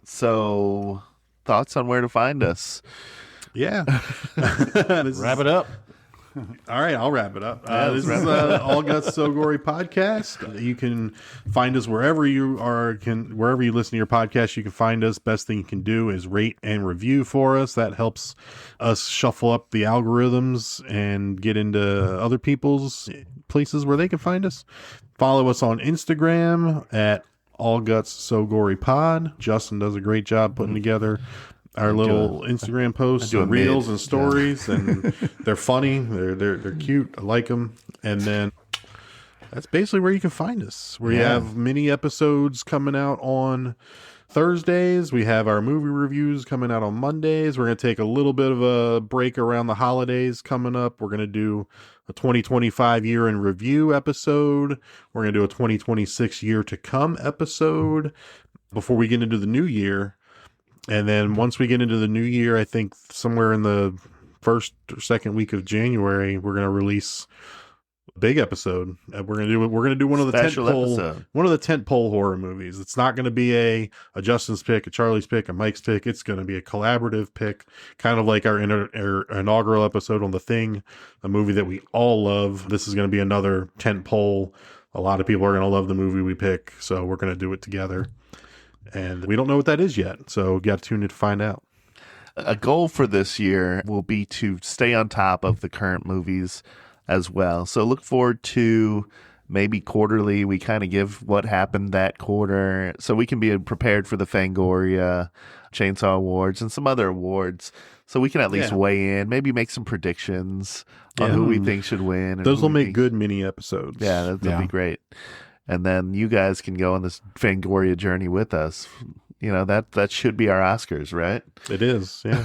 So, thoughts on where to find us? Yeah. Wrap it up. All right, I'll wrap it up. Yeah, This let's is wrap it up. All Guts So Gory podcast. You can find us wherever you wherever you listen to your podcast. You can find us. Best thing you can do is rate and review for us. That helps us shuffle up the algorithms and get into other people's places where they can find us. Follow us on Instagram at allgutssogorypod. Justin does a great job putting together our little Instagram posts and reels and stories, and they're funny. They're cute. I like them. And then that's basically where you can find us. We have mini episodes coming out on Thursdays. We have our movie reviews coming out on Mondays. We're going to take a little bit of a break around the holidays coming up. We're going to do a 2025 year in review episode. We're going to do a 2026 year to come episode before we get into the new year. And then once we get into the new year, I think somewhere in the first or second week of January, we're going to release a big episode. We're going to do one of the tentpole horror movies. It's not going to be a Justin's pick, a Charlie's pick, a Mike's pick. It's going to be a collaborative pick, kind of like our inaugural episode on The Thing, a movie that we all love. This is going to be another tentpole. A lot of people are going to love the movie we pick, so we're going to do it together. And we don't know what that is yet, so you got to tune in to find out. A goal for this year will be to stay on top of the current movies as well. So look forward to maybe quarterly. We kind of give what happened that quarter so we can be prepared for the Fangoria, Chainsaw Awards, and some other awards. So we can at least weigh in, maybe make some predictions on who we think should win. Those will make good mini episodes. Yeah, that'd be great. And then you guys can go on this Fangoria journey with us. You know, that should be our Oscars, right? It is, yeah.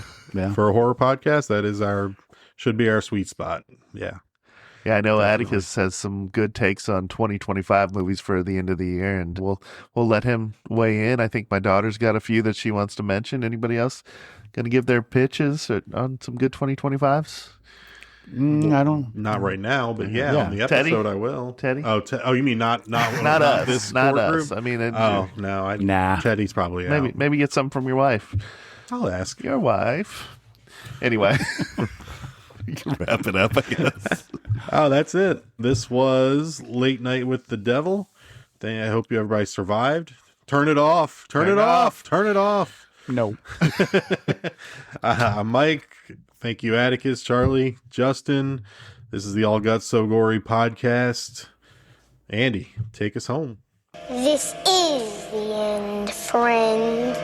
For a horror podcast, that is should be our sweet spot. Yeah. Yeah, I know Atticus has some good takes on 2025 movies for the end of the year, and we'll let him weigh in. I think my daughter's got a few that she wants to mention. Anybody else going to give their pitches on some good 2025s? I don't. Not right now, but on the episode Teddy? I will. Teddy? Oh, you mean not Not us. This not core us. group? I mean, Nah. Teddy's probably out. maybe get some from your wife. I'll ask. Your wife. Anyway, you can wrap it up, I guess. Oh, that's it. This was Late Night with the Devil. I hope everybody survived. Turn it off. Turn it off. Turn it off. No. Mike, thank you, Atticus, Charlie, Justin. This is the All Guts So Gory podcast. Andy, take us home. This is the end, friend.